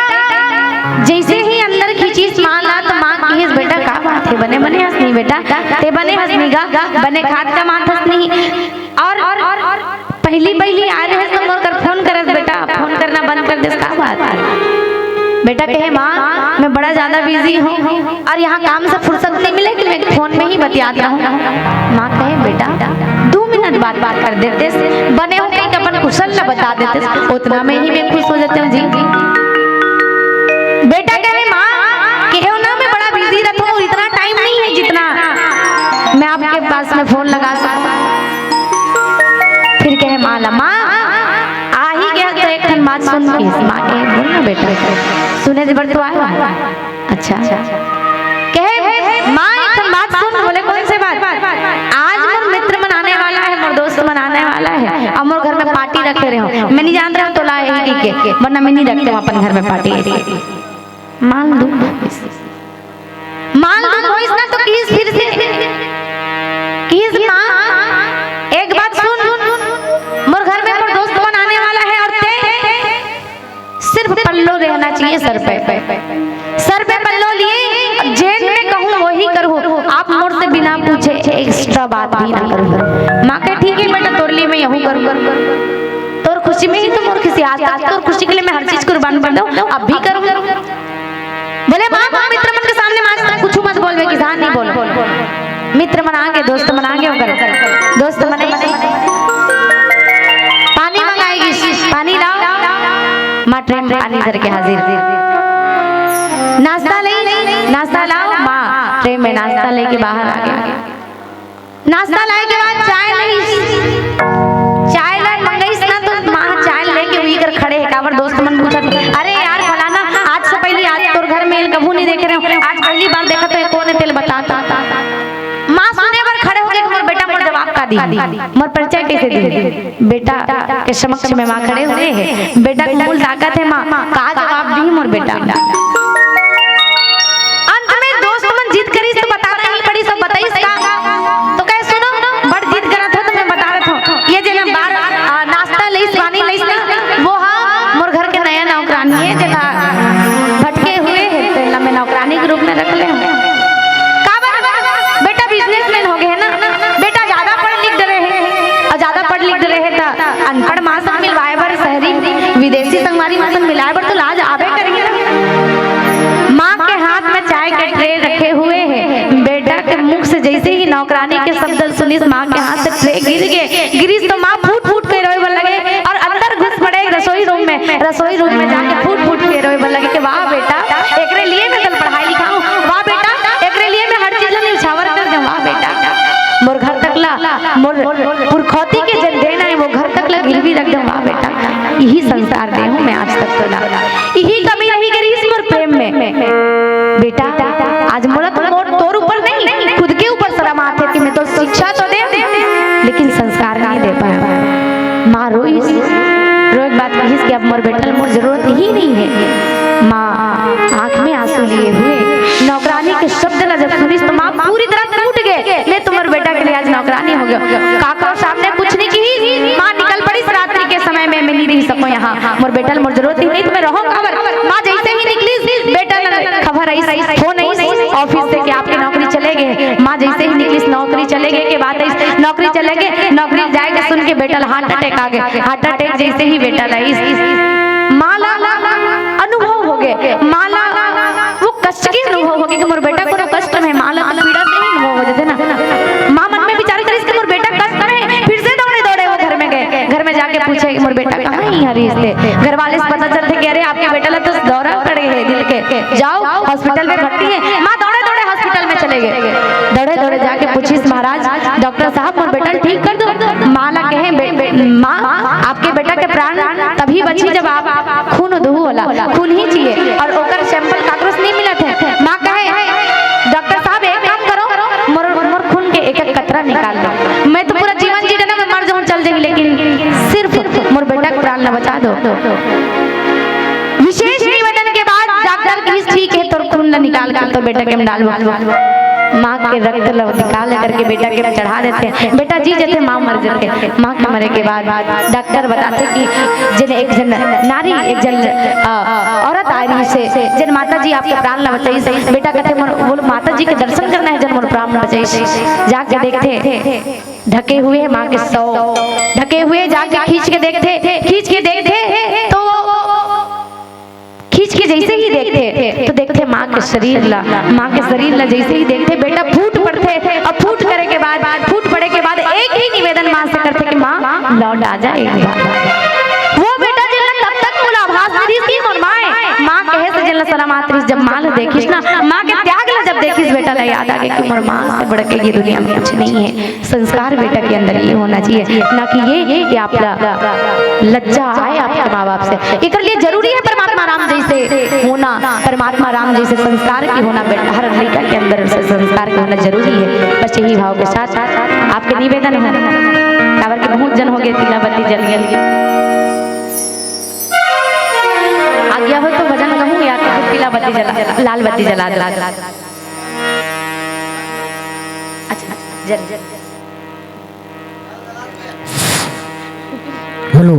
जैसे ही अंदर खींची माँ ला तो माँ कही बेटा का बात है बने बने हंस नहीं बेटा ते बने हंस नहीं गा बने खाद का माथ हंस नहीं और पहली पहली आ रहे तो मोर कर फोन करस बेटा फोन करना बंद कर दे का बात है। बेटा कहे माँ मैं बड़ा ज्यादा बिजी हूँ और यहाँ काम से फुर्सत नहीं मिले कि मैं फोन में ही बतियाता हूँ। माँ कहे बेटा 2 मिनट बात कर देते बने हो कहीं अपन कुशल न बता देते उतना में ही मैं खुश हो जाती हूँ जी। बेटा कहे माँ कहे ना मैं बड़ा बिजी रहता हूँ इतना टाइम नहीं है जितना मैं आपके पास में फोन लगा सकूँ। फिर कहे माँ माँ आ ही गया तो एक बात सुन माँ कहे बोल ना बेटा सुने से बड़ तो आया अच्छा कहे माँ एक बात सुन, बोले कौन सी बात, आज मोर मित्र मनाने वाला है मोर दोस्त मनाने वाला है और मोर घर में पार्टी रखे रहे हो मैं नहीं जान रहा हूँ तो लाए के वरना मैं नहीं रखते हूँ अपन घर में पार्टी मान दू ना तो किस फिर से किस माँ एक बात सुन मोर घर में मोर दोस्त मनाने वाला है और सिर्फ पल्लो रहना चाहिए सर पे पल्लो लिए जेन में कहूँ वही करूँ आप मोर से बिना पूछे एक्स्ट्रा बात भी ना करूँ। माँ कहे ठीक है बेटा तोर लिए मैं यहूँ करूँ तोर खुशी में ही तो मोर खुशी आज तक तोर खुशी के लिए मैं हर चीज कुर्बान कर दूँ अब भी करूँ। बोले माँ मित्र मन के सामने माँ कुछ मत बोलवे किसान नहीं बोल मित्र मना के दोस्त मना के दोस्त मने पानी मंगाएगी पानी लाओ माँ ट्रेन पानी भर के हाजिर नाश्ता लाओ माँ ट्रेन में नाश्ता लेके बाहर आ गया नाश्ता लाए के बाद चाय मंगाई ना तो माँ चाय लेके हुई कर खड़े है काबर दोस्त मन पूछा अरे यार फलाना आज से पहले आज तोर घर में कबू नहीं देख रहे हो आज पहली बार देखा तो कौन तेल बताता माँ सुने पर खड़े हो गए बेटा मोर जवाब का का दी मोर परिचय कैसे दी बेटा के समक्ष में माँ खड़े हुए हैं। बेटा को मूल ताकत है माँ का जवाब दी मोर बेटा। अंत में दोस्त मन जीत करी तो बताना नहीं पड़ी सब बताइस का तो कहे सुनो बड़ जीत करा था तो मैं बता रहा था ये जना बार नाश्ता लईस पानी लईस ना वो हाँ मोर घर के नया नौकरानी है जना भटके हुए है पहला मैं नौकरानी के रूप में रख ले बेटा बिजनेसमैन हो गए ना बेटा ज्यादा पढ़ लिख रहे हैं और ज्यादा पढ़ लिख रहे हैं तो अनपढ़ माँ संग मिलवाए बर शहरी विदेशी संगवारी माँ संग मिलाए बर तो लाज आवे करेंगे ना। माँ के हाथ में चाय के ट्रे रखे हुए हैं। बेटा के मुख से जैसे ही नौकरानी के शब्द सुनी माँ के हाथ से ट्रे गिर गए गिरीश तो माँ फूट फूट के रोए लगे और अंदर घुस पड़े रसोई रूम में जाके फूट फूट के रोए लगे कि वाह बेटा एकरे लिए मैं कल पढ़ाई लिखाऊं वाह बेटा एकरे लिए मैं हर चीज में उछावर कर दूं वाह बेटा मोर घर तक ला मोर पुरखौती के जन देना है वो घर तक ला गिरवी रख दूं वाह बेटा यही संसार दे हूं मैं आज तक तो ला यही कमी रही गिरीश मोर प्रेम में बेटा आज मोर तोर ऊपर नहीं खुद के ऊपर शर्म आते कि मैं तो शिक्षा तो दे लेकिन संस्कार नहीं दे पाया। माँ रोई रोज बात कही कि अब मोर बेटा मोर जरूरत ही नहीं है। माँ आंख में आंसू लिए हुए नौकरानी के शब्द ला जब सुनी तो माँ पूरी तरह टूट गए ले तुम्हारे बेटा के लिए आज नौकरानी हो गया। काका सामने कुछ नहीं की माँ निकल पड़ी रात्रि के समय में मिल नहीं सको यहाँ मोर बेटा मोर जरूरत ही नहीं तो मैं रहूं खबर माँ जैसे ही निकली बेटा खबर आई फोन आई ऑफिस से कि आपकी नौकरी चले गए। माँ जैसे ही निकली नौकरी चले गए के बाद नौकरी चले गए नौकरी जाएगा सुन के बेटा हार्ट अटैक आ गया। हार्ट अटैक जैसे ही बेटा लाई माला अनुभव हो गए माला वो कष्ट के अनुभव हो गए कि मोर बेटा को कष्ट है माला पीड़ा से ही अनुभव हो जाते ना। माँ मन में विचार करी कि मोर बेटा कष्ट है फिर से दौड़े दौड़े वो घर में गए घर में जाके पूछे मोर बेटा कहाँ है हरीश से घर वाले से पता चलते कि अरे आपके बेटा ला तो दौरा पड़े है दिल के जाओ हॉस्पिटल में भर्ती है। माँ दौड़े दौड़े हॉस्पिटल में चले गए दौड़े दौड़े जाके पूछिस महाराज डॉक्टर साहब मोर बेटा ठीक कर दो। माँ ला कहे माँ आपके बेटा के प्राण तभी बची जब आप खून दहू होला खून ही चाहिए और ओकर सैंपल कागज नहीं मिलत है। माँ कहे डॉक्टर साहब एक काम करो मोर खून के एक एक कतरा निकाल दो मैं तो पूरा जीवन जी लेना मैं मर जाऊं चल जाऊं लेकिन सिर्फ मोर बेटा के प्राण न बचा दो। विशेष निवेदन के बाद डॉक्टर की ठीक है तो खून निकाल कर तो बेटा के डाल माँ के रक्त निकाल करके बेटा के चढ़ा देते हैं। बेटा जी जाते माँ मर जाते माँ के मरे के बाद डॉक्टर बताते कि जिन एक जन नारी एक जन औरत आई से जिन माता जी आपके प्राण न बचाई बेटा कहते बोलो माता जी के दर्शन करना है जन मोर प्राण न बचाई जाके देखते ढके हुए माँ के सौ ढके हुए जाके खींच के देखते तो खींच के जैसे ही देखते तो देखते माँ के शरीर ला जैसे ही देखते बेटा फूट पड़ते और फूट करे के बाद फूट पड़े के बाद एक ही निवेदन माँ से करते कि माँ लौट आ जाए वो बेटा जिला तब तक मुलाभास थी और माँ कहे से जिला सलामात्रिस जब माँ देखिस ना माँ के त्याग ला जब देखिस बेटा ला याद आ गया कि मोर माँ से बढ़ के ये दुनिया में कुछ नहीं है। संस्कार बेटा के अंदर ये होना चाहिए ना कि ये कि आप लज्जा आए आपके माँ बाप से एक लिए जरूरी है परमात्मा राम जैसे होना परमात्मा राम जैसे संस्कार की होना बेटा हर लड़का के अंदर संस्कार का होना जरूरी है। बस यही भाव के साथ आपके निवेदन है टावर के बहुत जन हो गए तिला बत्ती जल गई आ गया हो तो भजन कहूँ या तो तिला बत्ती जला लाल बत्ती जला अच्छा जल हेलो।